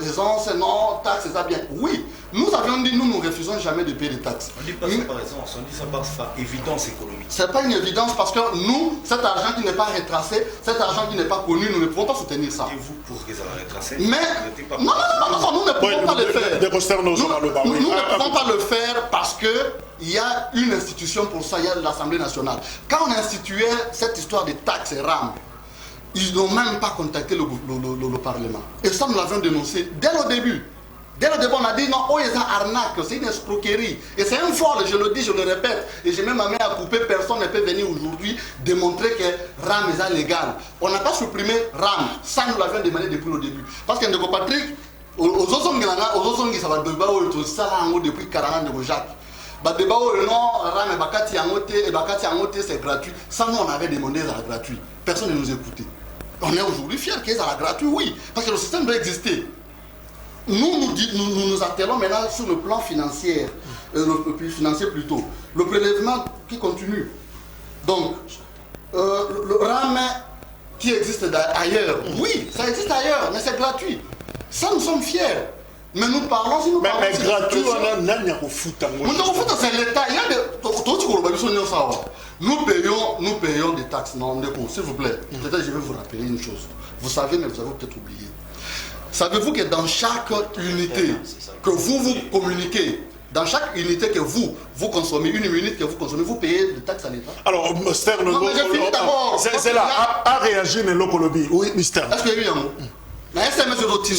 aisance, non, taxes, c'est ça bien. Oui, nous avions dit, nous ne refusons jamais de payer des taxes. On dit pas ça par aisance, on dit ça par évidence économique. Ce n'est pas une évidence parce que nous, cet argent qui n'est pas retracé, cet argent qui n'est pas connu, nous ne pouvons pas soutenir ça. Et vous, pour qu'ils aient retracé? Mais, non, nous ne pouvons pas le faire. Nous ne pouvons pas le faire parce qu'il y a une institution pour ça, il y a l'Assemblée nationale. Quand on instituait cette histoire de taxes et RAM, ils n'ont même pas contacté le Parlement. Et ça, nous l'avions dénoncé dès le début. Dès le début, on a dit non, oh, c'est arnaque, c'est une escroquerie. Et c'est un vol, je le dis, je le répète. Et j'ai même amené à couper, personne ne peut venir aujourd'hui démontrer que RAM est légal. On n'a pas supprimé RAM, ça nous l'avions demandé depuis le début. Parce que Patrick, aux autres, ça va depuis 40 ans de Jacques. Bah débat non, Ram et Bakati Angoté, et Bakati Angoté c'est gratuit. Ça nous on avait demandé à la gratuit. Personne ne nous écoutait. On est aujourd'hui fiers qu'ils aient la gratuit, oui, parce que le système doit exister. Nous nous attelons maintenant sur le plan financier, financier plutôt. Le prélèvement qui continue. Donc, le RAM qui existe ailleurs, oui, ça existe ailleurs, mais c'est gratuit. Ça, nous sommes fiers. Mais nous parlons, si nous parlons... Mais gratuit, on a rien à foutre. C'est l'État. Il y a nous payons des taxes. Non, s'il vous plaît, peut-être je vais vous rappeler une chose. Vous savez, mais vous avez peut-être oublié. Savez-vous que dans chaque unité que vous communiquez, dans chaque unité que vous consommez, une minute que vous consommez, vous payez des taxes à l'État. Alors, Mister, c'est là, à réagir le locolobi. Oui, Mister. Est-ce qu'il y a eu un mot? S'il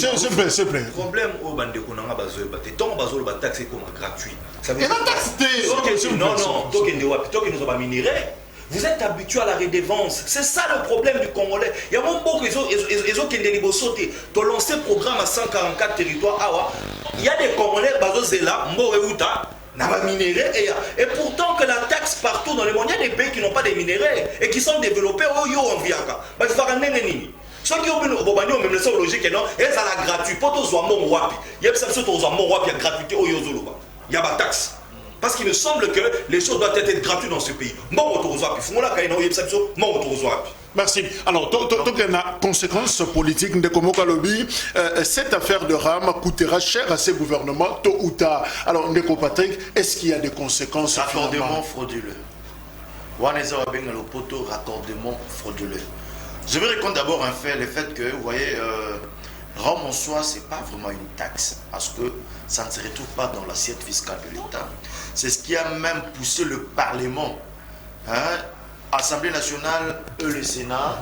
vous plaît, s'il vous plaît. Le problème au Bandeko n'a pas besoin de tant que taxe est comme gratuit. Et la taxe non, tant que nous avons minéré. Vous êtes habitués à la redevance. C'est ça le problème du Congolais. Il y a beaucoup qui ont sauté. Tu as lancé le programme à 144 territoires. Il y a des Congolais qui sont là, et pourtant que la taxe partout dans le monde, il y a des pays qui n'ont pas de minéraux et qui sont développés en Viaka. Ceux qui ont même le logique, non, elles ont la gratuité. Pour tous, il y a une gratuité. Il y a la taxe. Parce qu'il me semble que les choses doivent être gratuites dans ce pays. Merci. Alors, donc, il y a conséquences politiques de Komoko Lobby. Cette affaire de RAM coûtera cher à ces gouvernements, tôt ou tard. Alors, Ndeko Patrick, est-ce qu'il y a des conséquences? Raccordement frauduleux. Le poteau raccordement frauduleux. Je vais répondre d'abord un fait, le fait que, vous voyez, RAM en soi, ce n'est pas vraiment une taxe, parce que ça ne se retrouve pas dans l'assiette fiscale de l'État. C'est ce qui a même poussé le Parlement, Assemblée nationale et le Sénat,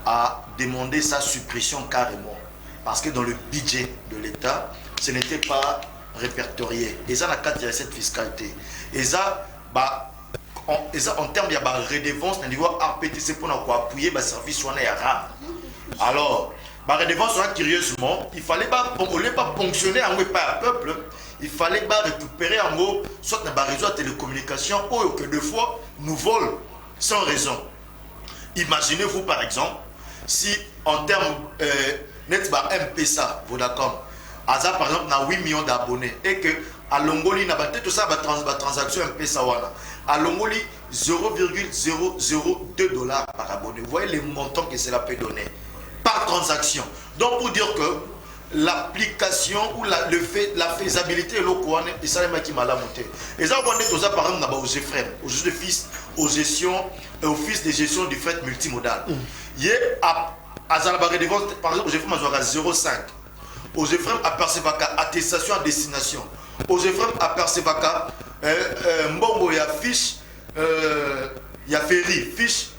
à demander sa suppression carrément. Parce que dans le budget de l'État, ce n'était pas répertorié. Et ça, il y a cette fiscalité. Et ça, en termes de redevance, on doit RPTC pour appuyer le service soigné à RAM. Alors, la redevance, curieusement, il ne fallait pas ponctionner en par peuple, il fallait récupérer en gros, soit dans le réseau de télécommunications, ou que deux fois nous volent sans raison. Imaginez-vous par exemple, si en termes net MPSA, Vodacom, Aza par exemple, a 8 millions d'abonnés, et que à Longoli, n'a pas tout ça, transaction MPSA, à Longoli, 0,002 $, par abonné. Vous voyez les montants que cela peut donner par transaction. Donc pour dire que l'application ou la faisabilité est locale et ça les qui m'a la montée. Et ça on est tout ça par exemple aux GFREM, aux juges de fils, aux gestions, office de gestion du fret multimodal. Il y a à Zalabare de vente par exemple aux GFREM à 0,5. Aux GFREM à Persevaka attestation à destination. Aux GFREM à Persevaka Mbongo il y a fiche il y a ferry fiche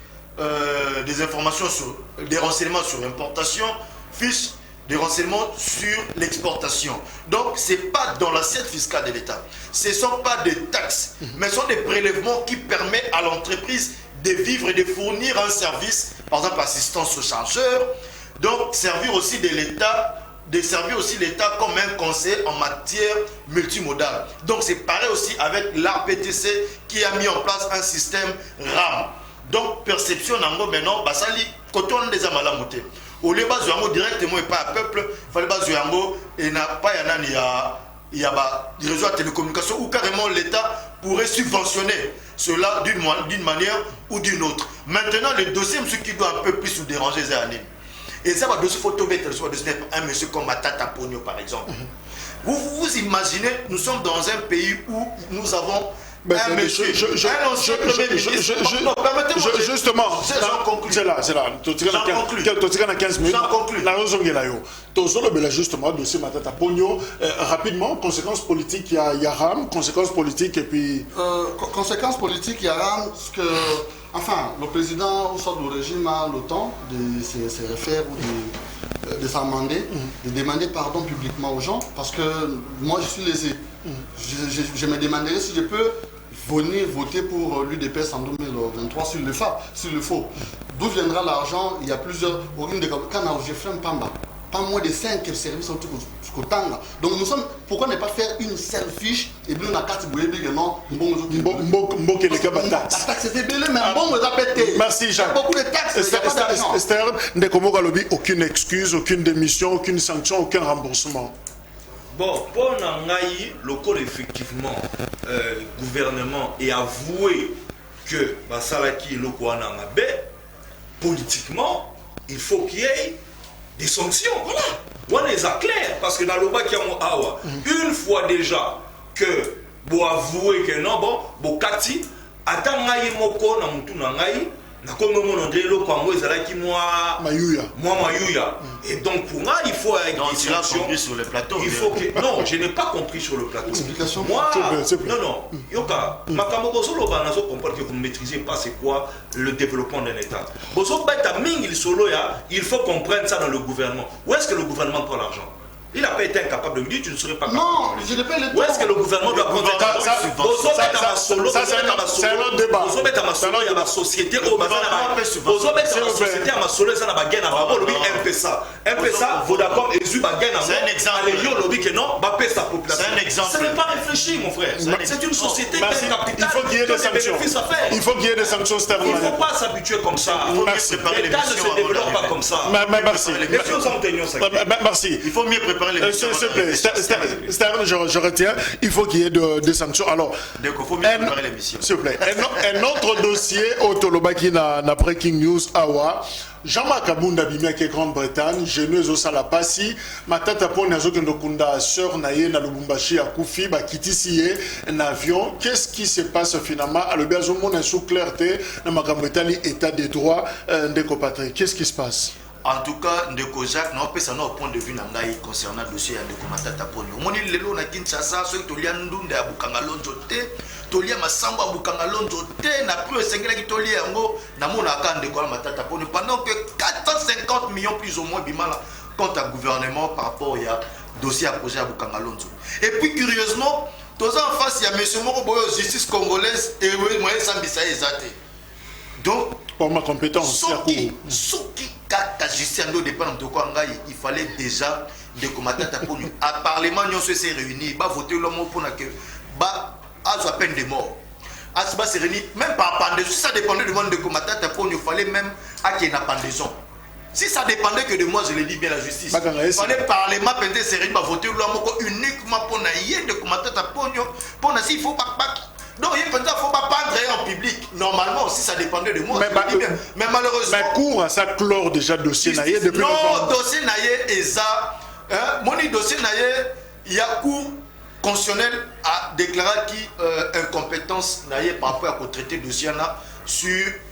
des informations sur des renseignements sur l'importation, fiche des renseignements sur l'exportation. Donc, ce n'est pas dans l'assiette fiscale de l'État. Ce ne sont pas des taxes, mais ce sont des prélèvements qui permettent à l'entreprise de vivre et de fournir un service, par exemple assistance aux chargeurs, donc servir aussi de l'État, de servir aussi l'État comme un conseil en matière multimodale. Donc, c'est pareil aussi avec l'ARPTC qui a mis en place un système RAM. Donc, perception en maintenant, ça dit, quand on a des amalamotés. Au lieu de directement et pas à peuple, il fallait pas et n'a pas il y a des réseaux de télécommunications où carrément l'État pourrait subventionner cela d'une manière ou d'une autre. Maintenant, le dossier, monsieur qui doit un peu plus nous déranger ces années. Et ça va dossier photo un monsieur comme Matata Pogno par exemple. Vous imaginez, nous sommes dans un pays où nous avons un monsieur, un ancien premier ministre. Justement, c'est là. J'en conclue. 15 minutes. J'en conclue. Justement, dossier Matata Pogno. Rapidement, conséquences politiques, il y a RAM, conséquences politiques et puis... Conséquences politiques, il y a RAM, parce que... Enfin, le président, au sort du régime, a le temps de se refaire ou de s'amender, de demander pardon publiquement aux gens, parce que moi je suis lésé. Je me demanderais si je peux venir voter pour l'UDPS en 2023 s'il le faut. D'où viendra l'argent? Il y a plusieurs. Quand j'ai fait un Pamba, pas moins de 5 services en tout cas. Donc nous sommes, pourquoi ne pas faire une seule fiche et bien on a 4 bouillés, non, la taxe c'était belé, mais bon, on a pété. Merci Jacques. Beaucoup de taxes, il n'y a pas d'argent. Esther, aucune excuse, aucune démission, aucune sanction, aucun remboursement. Bon, pour Nangaï, le code effectivement, le gouvernement est avoué que Basalaki Lokwana Mabe, politiquement, il faut qu'il y ait des sanctions. Voilà. On les a clairs. Parce que dans le bas qui a awa, une fois déjà que vous avouez que non, bon, Kati, attends, Moko, na mutu Nangaï, na comme mon Andrelo, quand moi, moi Mayuya. Et donc pour moi, il faut être des sanctions sur le plateau. Il faut que... Non, je n'ai pas compris sur le plateau. Explication. Moi, non. Yoka, Makamoko Solo Banazo comprend que vous ne maîtrisez pas c'est quoi le développement d'un État. Bozo Beta Ming Solo, il faut comprendre ça dans le gouvernement. Où est-ce que le gouvernement prend l'argent? Il n'a pas été incapable de me dire, tu ne serais pas capable. Non, je n'ai pas le temps. Où est-ce que le gouvernement doit prendre l'argent? C'est un autre débat. Bozo Beta Masolo, il y a ma société au bazar. Bozo Beta ma société à Masolo, ça n'a pas gagné à Babo, lui, MPSA. MPSA, Vodacom et Zuba gagne à C'est un exemple. Allez, yo, lobby que non, Bappé sa population. C'est un exemple. Ça n'est pas réfléchi, mon frère. C'est une société qui a un capital. Il faut qu'il y ait des sanctions. Il faut qu'il y ait des sanctions, il ne faut pas s'habituer comme ça. L'État ne se développe pas comme ça. Merci. Merci. Il faut mieux préparer les s'il te plaît, Stern, je retiens, il faut qu'il y ait des sanctions. Alors, il faut mieux préparer l'émission. S'il vous plaît, un autre dossier au Tolobaki na Breaking News Awa. Jean-Marc Abunda Bimia qui est Grande-Bretagne, Geneuse au Salapasi, Matata Pone Azokendokunda, sœur Naye na Lubumbashi à Koufi, Bakitisi un avion. Qu'est-ce qui se passe finalement? À l'Obiazomon, un sous clarté, na Grande-Bretagne, état des droits, Ndeko Patrick. Qu'est-ce qui se passe? En tout cas, Ndeko Jacques, non, ça n'a point de vue concernant le dossier de Matata Pone. Moni lelo na Kinshasa, ceux qui ont ndunde à Bukangalonzo te, tolia masamba à Bukangalonzo te, na plus sengela qui tolia yango, na mona kande kwa Matata Pone pendant que 450 millions plus ou moins bimala contre un gouvernement par rapport à dossier à projet à Bukangalonzo. Et puis curieusement, tous en face il y a monsieur Moko Boyo justice congolaise et oui, moi ça mbisa ezate. Donc pour ma compétence, Souki Kaka justice en dépend de quoi il fallait déjà de Matata Pone. À parlement nous s'est réunis, ba voter l'homme pour que ba à sa peine de mort. À ce bas s'est réuni même par pendaison, si ça dépendait de moi de Matata Pone, il fallait même à qu'il y ait une pendaison. Si ça dépendait que de moi, je le dis bien la justice. Il fallait parlement penser s'est réuni, ba voter l'homme uniquement pour naïe de Matata Pone, pour s'il faut pas. Donc, il ne faut pas prendre en public. Normalement, si ça dépendait de moi, mais malheureusement. Mais cours à ça clore déjà dossier naïe depuis non, dossier naïe et ça. Mon dossier naïe, il y a cours constitutionnel à déclarer qui incompétence naïe par rapport à traiter dossier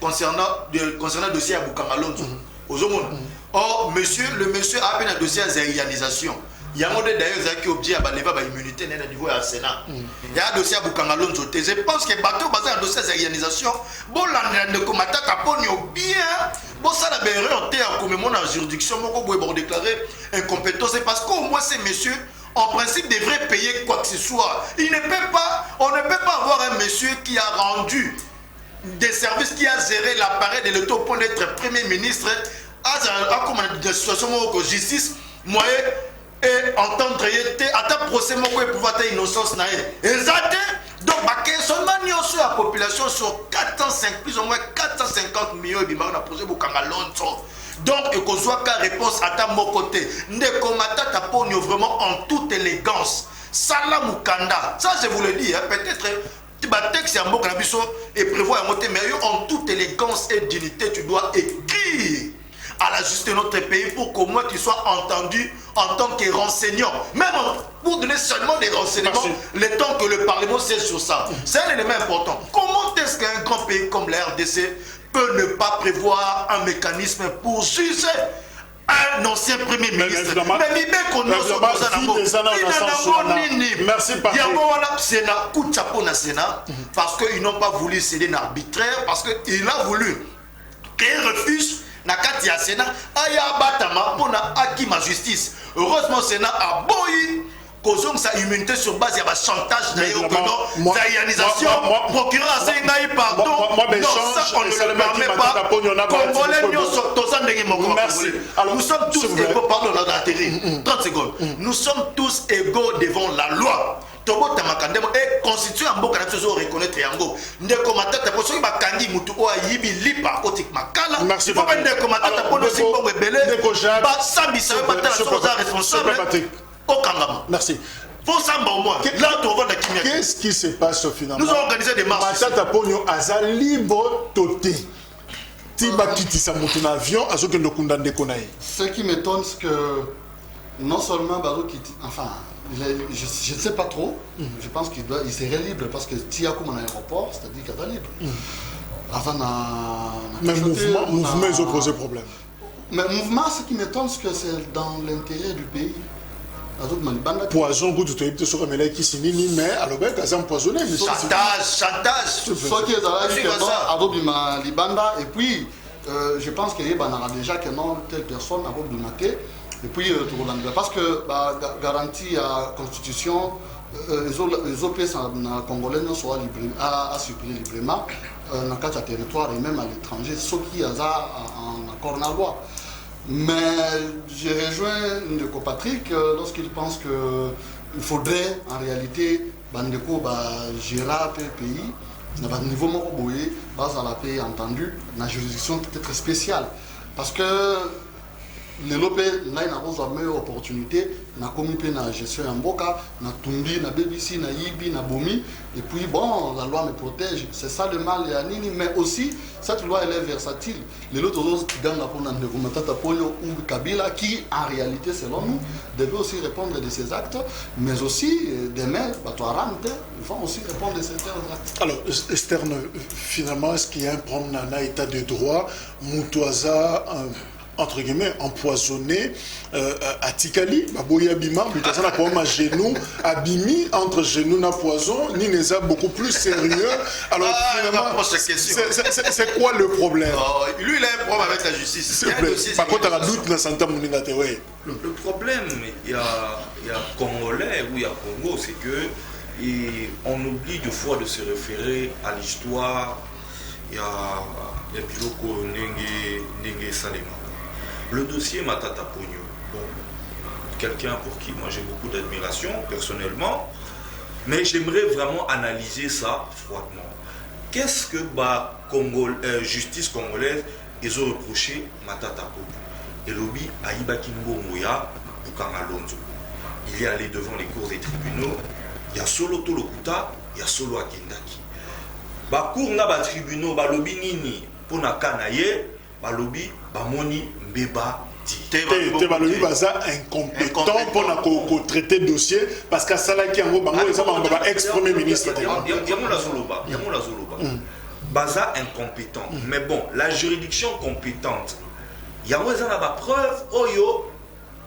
concernant le dossier à Bukangalonzo. Or, le monsieur a appelé un dossier à réalisation. Il y a un modèle d'ailleurs qui est obligé à lever l'immunité au niveau du Sénat. Il y a un dossier à Bukangalonzo. Je pense que bateau basé un dossier de réalisation, bon l'année de Matata Pone bien, bon ça la erreur comme mon juridiction, mon déclarer incompétence parce qu'au moins ces messieurs en principe devraient payer quoi que ce soit. On ne peut pas avoir un monsieur qui a rendu des services, qui a géré l'appareil de l'État au point d'être premier ministre à comme une situation de justice moyen. Et entendre à ta procès mon pouvoir ta innocence naïe exact donc seulement la population sur 405 plus ou moins 450 millions de barres projet Bukangalonzo donc et qu'on soit qu'à réponse à ta mon côté Ndeko Matata Pone vraiment en toute élégance Salamukanda ça je vous le dis peut-être texte à Mboka Nabiso et prévoit un mot mais en toute élégance et dignité tu dois écrire à la justice de notre pays pour qu'au moins tu sois entendu en tant que renseignant. Même pour donner seulement des renseignements, le temps que le Parlement sait sur ça. C'est un élément important. Comment est-ce qu'un grand pays comme la RDC peut ne pas prévoir un mécanisme pour juger un ancien Premier ministre? Merci parce qu'ils n'ont pas voulu céder un arbitraire, parce qu'il a voulu créer refuge. Nakati ya Sénat aya batama pona aki ma justice. Heureusement Sénat a boyi causons sa immunité sur base de chantage d'ailleurs zayanisation procureur Asengai pardon non ça on ne le permet pas Congolais nous sommes tous égaux pardon on a atterri 30 secondes nous sommes tous égaux devant la loi Tobota Makandemo est constitué en boka na reconnaître yango ndeko matata po soki bakangi mutu o ayibi lipa otik makala merci pas ndeko matata po dosi bongo ebele ba sambisa ba tala so responsable au Kangama merci. Faut samba au moins. Là, tu vas dans qu'est-ce qui se passe finalement? Nous avons organisé des marches. Matata Pogno aza libre toté. Tiba kiti sa moto avion azo que ndokunda ndeko nae. Ce qui m'étonne c'est que non seulement Baro Kiti, enfin, je ne sais pas trop. Je pense qu'il serait libre parce que Tia comme un aéroport, c'est-à-dire qu'il est libre. Avant mais mouvement ils ont posé problème. Mais mouvement, ce qui m'étonne c'est que c'est dans l'intérêt du pays. Poison, goût de tout sur un qui s'inini, mais alors ben quand empoisonné. Chantage. Ce qui est dans la vie, c'est Libanda et puis je pense qu'il y a déjà que non telle personne a maté et puis parce que garantie à constitution les OP congolais soit libre à circuler librement dans quatre territoires et même à l'étranger, ce qui a en accord dans la loi. Mais j'ai rejoint Ndeko Patrick lorsqu'il pense qu'il faudrait en réalité Bandeko gérer le pays à un niveau mokoboye, base à la paix entendu, dans une juridiction peut-être spéciale. Parce que les lopé n'a une meilleure opportunité, n'a commis la gestion en boka, n'a tumbi, n'a BBC, n'a yibi, n'a bomi. Et puis bon, la loi me protège. C'est ça le mal et Anini, mais aussi cette loi elle est versatile. Les autres qui gagnent la peau ou Kabila, qui en réalité selon nous devait aussi répondre de ses actes, mais aussi demain, ils vont aussi répondre de certains actes. Alors, Stern, finalement, est-ce qu'il y a un problème dans l'état de droit, Moutouaza, entre guillemets, empoisonné à Tikali, Baboya Bima, Moutouaza n'a pas un genou, Abimi, entre genou et poison, Nineza beaucoup plus sérieux. Alors, finalement, c'est quoi le problème? Lui, il a un problème avec la justice. Par contre, il y a un doute dans Santa Mouningate. Le problème, il y a Congolais ou il y a Congo, c'est que et on oublie deux fois de se référer à l'histoire. Il y a Biloko Nenge Salema. Le dossier Matata Pogno, bon, quelqu'un pour qui moi j'ai beaucoup d'admiration personnellement, mais j'aimerais vraiment analyser ça froidement. Qu'est-ce que justice congolaise ils ont reproché Matata Pogno? Et l'obi Aïba Kimbo Mouya Bukangalonzo. Il est allé devant les cours des tribunaux. Il y a solo Tolokuta, il y a solo Akendaki. Bakour na ba tribunaux, ba lobi nini pour na kanaye, ba lobi ba moni mbeba ti. Te ba lobi baza incompétent pour na ko traiter dossier parce que ça là qui en bango ils ont ba ex premier ministre. Yamon la zoloba. Baza incompétent. Mais bon, la juridiction compétente. Yamon za na ba preuve oyo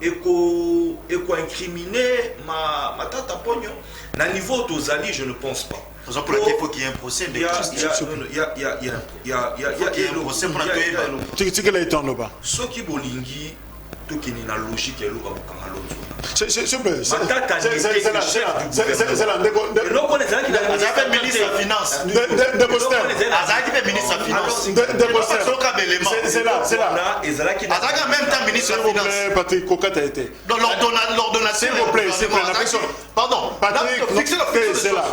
eko incriminer Matata Pogno. Na niveau Tozali, je ne pense pas. Pour laquelle il faut qu'il y ait un procès. Il y a un procès pour tu sais qu'elle a été en bas. Ce qui bolingi, tout qui est dans la logique, il y a l'autre. C'est Matata c'est la ministre de la finance. C'est là. Même temps ministre de la finance. Patrick Kokat a été. L'ordonnance. S'il vous plaît. Pardon. Patrick, c'est là.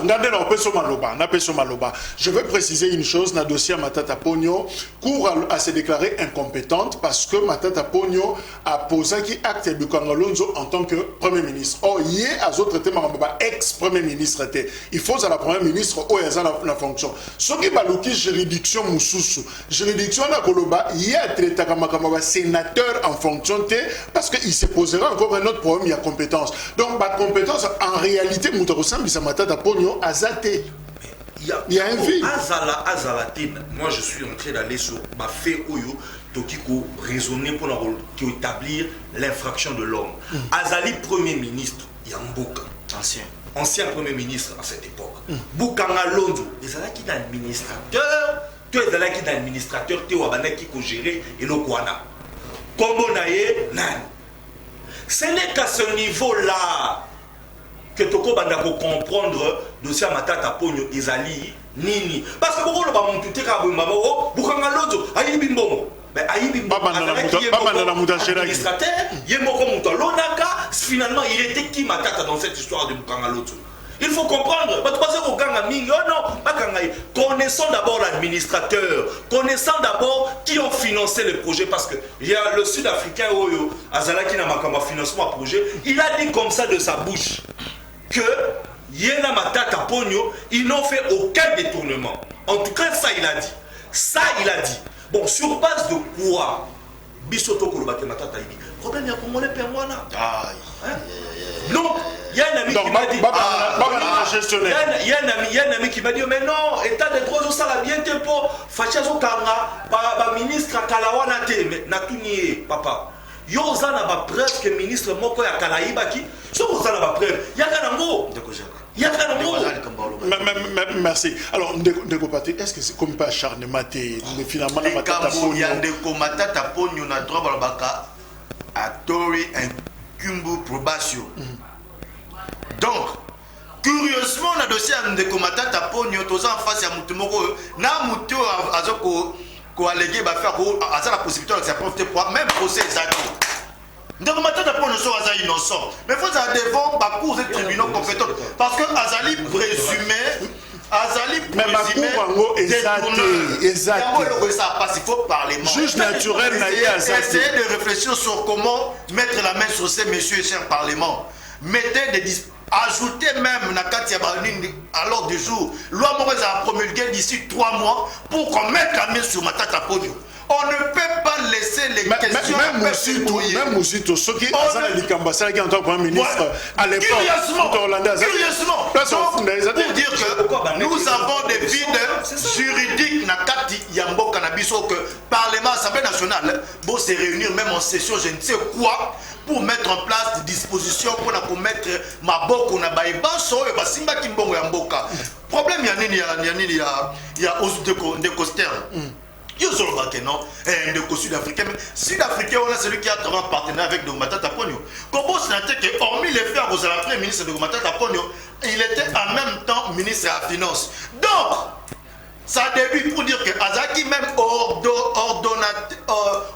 Je veux préciser une chose. Dans le dossier Matata Pogno, court à se déclarer incompétente parce que Matata Pogno a posé qui acte de Bukangalonzo en tant que Premier ministre. Or, hier, à d'autres traité ex-Premier ministre. Il faut à la Premier ministre, où il y a la fonction. Ce qui est la juridiction Moussoussou. Juridiction la Koloba, il y a traité comme sénateur en fonction parce qu'il se posera encore un autre problème, il y a compétence. Donc, ma compétence, en réalité, Moutarosan, Bisamatata Pogno, Azate. Il y a un vide. Moi, je suis en train d'aller sur ma fait Oyo. Tokiko raisonner pour établir l'infraction de l'homme. Azali Premier ministre, Yamboka, ancien Premier ministre à cette époque. Bukanga Londo, ils allaient qui d'administrateur, tu es allé qui d'administrateur, tu es allé qui gérer et le Kwana. Kombo naye, nan. Ce n'est qu'à ce niveau-là que toko banda ko comprendre dossier Matata Ponyo ezali nini parce que beaucoup le ba montuté ka bomba o bukanga lozo ayibi mbongo mais ayibi mbongo administrateur yemoko muto lonaka finalement il était qui Matata dans cette histoire de bukanga lozo. Il faut comprendre, connaissons d'abord l'administrateur, connaissons d'abord qui ont financé le projet, parce que il y a le Sud-Africain Oyo, Azala qui n'a pas financement à projet, il a dit comme ça de sa bouche que Yena Matata Ponyo, ils n'ont fait aucun détournement. En tout cas, ça il a dit. Ça il a dit. Bon, sur base de quoi Bisoto Kolobake Matata il dit. Problème, il y a Congolais Perwana. Non, il y a un ami qui m'a dit. Il y a un ami qui m'a dit, mais non, état de droit, ça l'a bien été pour Fachazo Kanga, ministre Kalawana te, mais Natunié, papa. Yoza n'a pas preuve que ministre Moko ya Kalaïbaki, ça n'a pas preuve. Il y a un amour. Il y a un amour. Merci. Alors, Ndeko Pati, est-ce que c'est comme pas acharnement finalement la Matata Ponyo? Il y a Ndeko Matata Ponyo, na droit balabaka, à Tori et Kumbu Probation. Donc, curieusement, on a dossier à Ndeko Matata Ponyo, tous en face à Moutumoko, na Moutou Azoko, ko allégué, va faire la possibilité de s'apporter pour même procès Zaki. Ndeko Matata Ponyo sont innocents. Mais il faut aller devant la cour des tribunaux compétents. Parce que Azali présumé. Il faut parler. Juge naturel essayez de réfléchir sur comment mettre la main sur ces messieurs et chers parlements. Mettez des ajoutez même à l'ordre du jour. Loi Moïse a promulgué d'ici 3 mois pour qu'on mette la main sur Matata Ponyo. On ne peut pas laisser les questions. Même Moussito, ceux qui ont en tant que Premier ministre à l'époque, curieusement, pour dire que nous avons des vides juridiques dans Kati Yambo Cannabiso, que Parlement, Assemblée nationale, pour se réunir même en session, je ne sais quoi, pour mettre en place des dispositions pour mettre ma boko na baïbanso et basimba kimbongo Yamboka. Problème, il y a des costers. Il y a des Sud-Africains. Sud-Africain, on a celui qui a travaillé en partenariat avec Ndeko Matata Ponyo. Comment c'est que, hormis les faits, vous avez le ministre de Ndeko Matata Ponyo, il était en même temps ministre à la Finance. Donc, ça débute pour dire que Azaki, même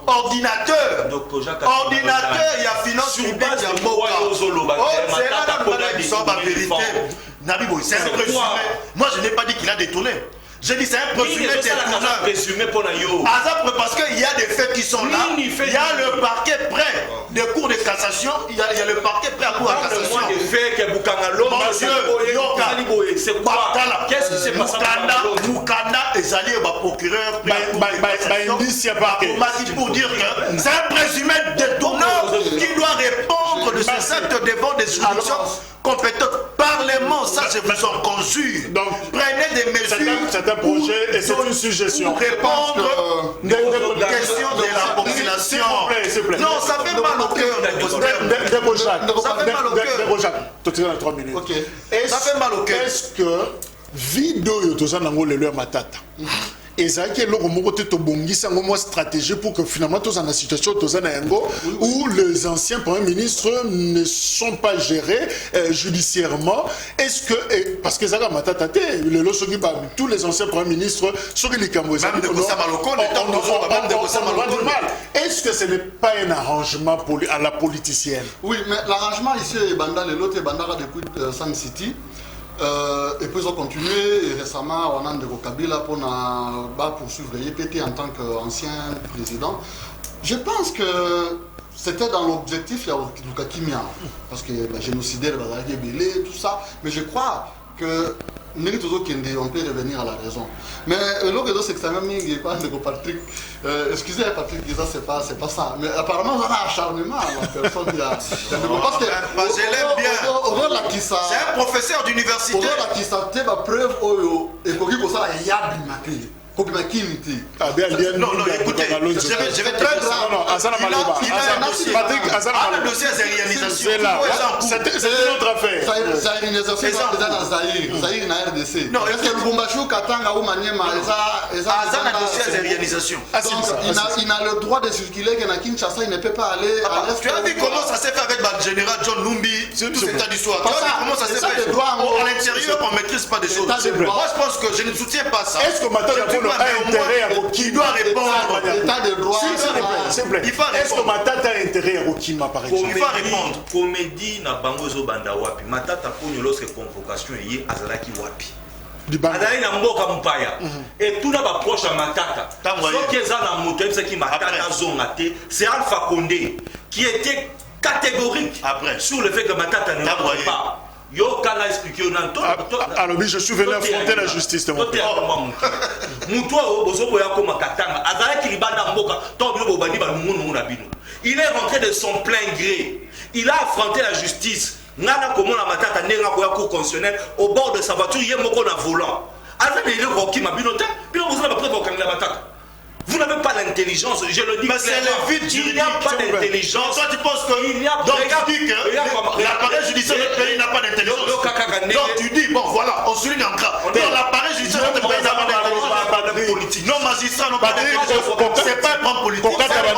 ordinateur, il y a finance publique, il y a Moka. C'est là que nous sommes la vérité. C'est un présumé. Moi, je n'ai pas dit qu'il a détourné. Je dis c'est un présumé détourneur. Parce qu'il y a des faits qui sont là. Il y a le parquet prêt des cours de cassation. Il y a le parquet prêt à cours de cassation. C'est quoi? Qu'est-ce qui s'est passé? Moukanda est allé au procureur pour dire que c'est un présumé détourneur qui doit répondre de ses actes devant des juridictions compétentes. Parlement, ça je vous en conjure. Donc, prenez des mesures. C'est un projet et c'est une suggestion. Pour répondre aux questions de la population. Non, ça fait mal au cœur. Ça fait mal au cœur. Ça fait mal au cœur. Est-ce que vidéo tozana ngolelo Matata ezaki eloko moko te tobongisa ngo stratégie pour que finalement tous en situation tozana yango où les anciens premiers ministres ne sont pas gérés judiciairement. Est-ce que parce que Zaka Matata te lelo soki ba tous les anciens premiers ministres soki likambo ça est-ce que ce n'est pas un arrangement à la politicienne? Oui, mais l'arrangement ici est Banda l'autre Banda depuis Sun City. Et puis ils ont continué et récemment on a Ndeko Kabila pour poursuivre YPT en tant qu'ancien président. Je pense que c'était dans l'objectif, il y a Luka Kimia, parce que génocidaire, tout ça, mais je crois que on peut revenir à la raison. Mais l'autre c'est que ça même Patrick. Excusez Patrick, c'est pas ça. Mais apparemment on a un acharnement à la personne qui a. Parce que je l'aime bien. C'est un professeur d'université. Qui s'attend à preuve et qu'on ça Ah bien, non, écoutez, je vais très grave. Il a un dossier. Patrick, le dossier de réalisation. C'est là. C'est une autre affaire. Zaïrisation, c'est dans Zaïre. Zaïre na RDC. Non, est-ce que le Bombachou, Katanga ou Maniema, ils ont un dossier de réalisation. Il a le droit de circuler que na Kinshasa, il ne peut pas aller à l'est. Tu as vu comment ça s'est fait avec le général John Lumbi, tout cet état d'histoire. Tu as vu comment ça s'est fait. À l'intérieur, on ne maîtrise pas des choses. Moi, je pense que je ne soutiens pas ça. Est-ce que Matata Polo a intérêt à qui doit répondre? L'état de droit. S'il vous plaît. Est-ce que Matata a intérêt à Rokima, par exemple? Il va répondre. Comédie na bangozo banda wapi. Matata Polo lorsque convocation est azalaki wapi. Azali na mboka mpaya. Et tout n'a pas proche à Matata. Ce qui est dans la moto, c'est qui Matata zonate, c'est Alpha Condé qui était catégorique sur le fait que Matata ne va pas. Yo kala expliqué on entend. Alors je suis venu affronter la justice de mon père. Muto bozobo ya koma katanga. Azala ki libanda mboka. To bino bobandi ba mungu na bino. Il est rentré de son plein gré. Il a affronté la justice. Nana komona Matata nenga ko ya cour constitutionnelle au bord de sa voiture yé moko na volant. Azala il est roki ma bino ta. Bino bozala ba prévoir kanga Matata. Vous n'avez pas l'intelligence, je le dis. Mais c'est le vide juridique. Il n'y a pas d'intelligence. Toi, tu penses que. Il n'y a pas que l'appareil judiciaire de notre pays n'a pas d'intelligence. Donc, tu dis, bon, voilà, on souligne en gras. Donc, l'appareil judiciaire de notre pays n'a pas d'intelligence. Nos magistrats n'ont pas d'intelligence. C'est pas un problème politique. C'est un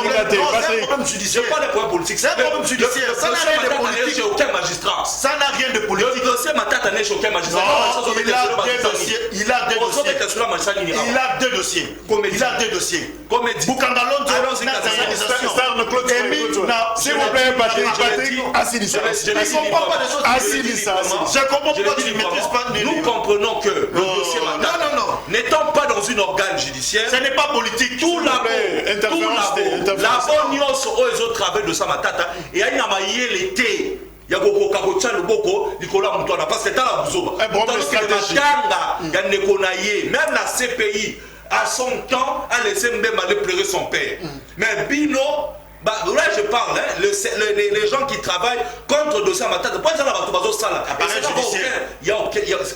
problème judiciaire. C'est pas un problème politique. C'est un problème judiciaire. Ça n'a rien de politique. Chez aucun magistrat. Ça n'a rien de politique. Le dossier Matata n'est chez aucun magistrat. Il a deux dossiers. Il a deux dossiers. Il a deux dossiers. Bukanga Lonzo, s'il vous plaît, Patrick, assis-ça. Je ne comprends pas des choses. Je comprends pas que tu ne maîtrises pas. Nous comprenons que le dossier Matata, n'étant pas dans une organe judiciaire, ce n'est pas politique. Tout la bonne aux autres travaux de sa Matata, et il y a l'été. Il y a beaucoup de boko, Nicolas Moutoana, parce que c'est la bouzoba. Même la CPI, à son temps, a laissé même aller pleurer son père. Mais Bino, là je parle, hein, les gens qui travaillent contre le dossier Matata, pas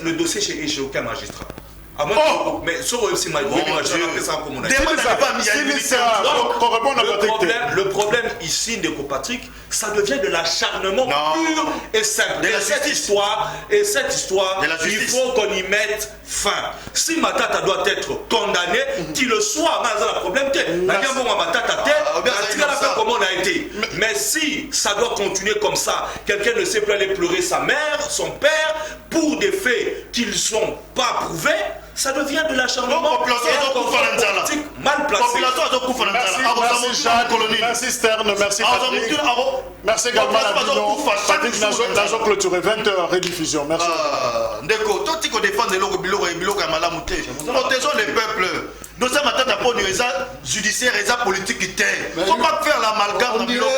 le dossier chez aucun magistrat. Ah, moi, mais sur aussi le problème ici de Patrick, ça devient de l'acharnement pur et simple. Et cette histoire, il faut qu'on y mette fin. Si Matata doit être condamné, qu'il le soit, mais le problème comment on a été. Mais si ça doit continuer comme ça, quelqu'un ne sait plus aller pleurer sa mère, son père, pour des faits qui ne sont pas prouvés, ça devient de l'acharnement mal placé. Merci Jacques, merci Stern, merci Patrick. Merci également Patrick Nazo clôturé 20h rediffusion. Merci. Ndeko, toi tu défends biloko ya malamu te. Protégeons les peuples. Nous sommes à tête pour les judiciaires et les politiques qui t'aiment. Faut pas faire l'amalgame dans biloko.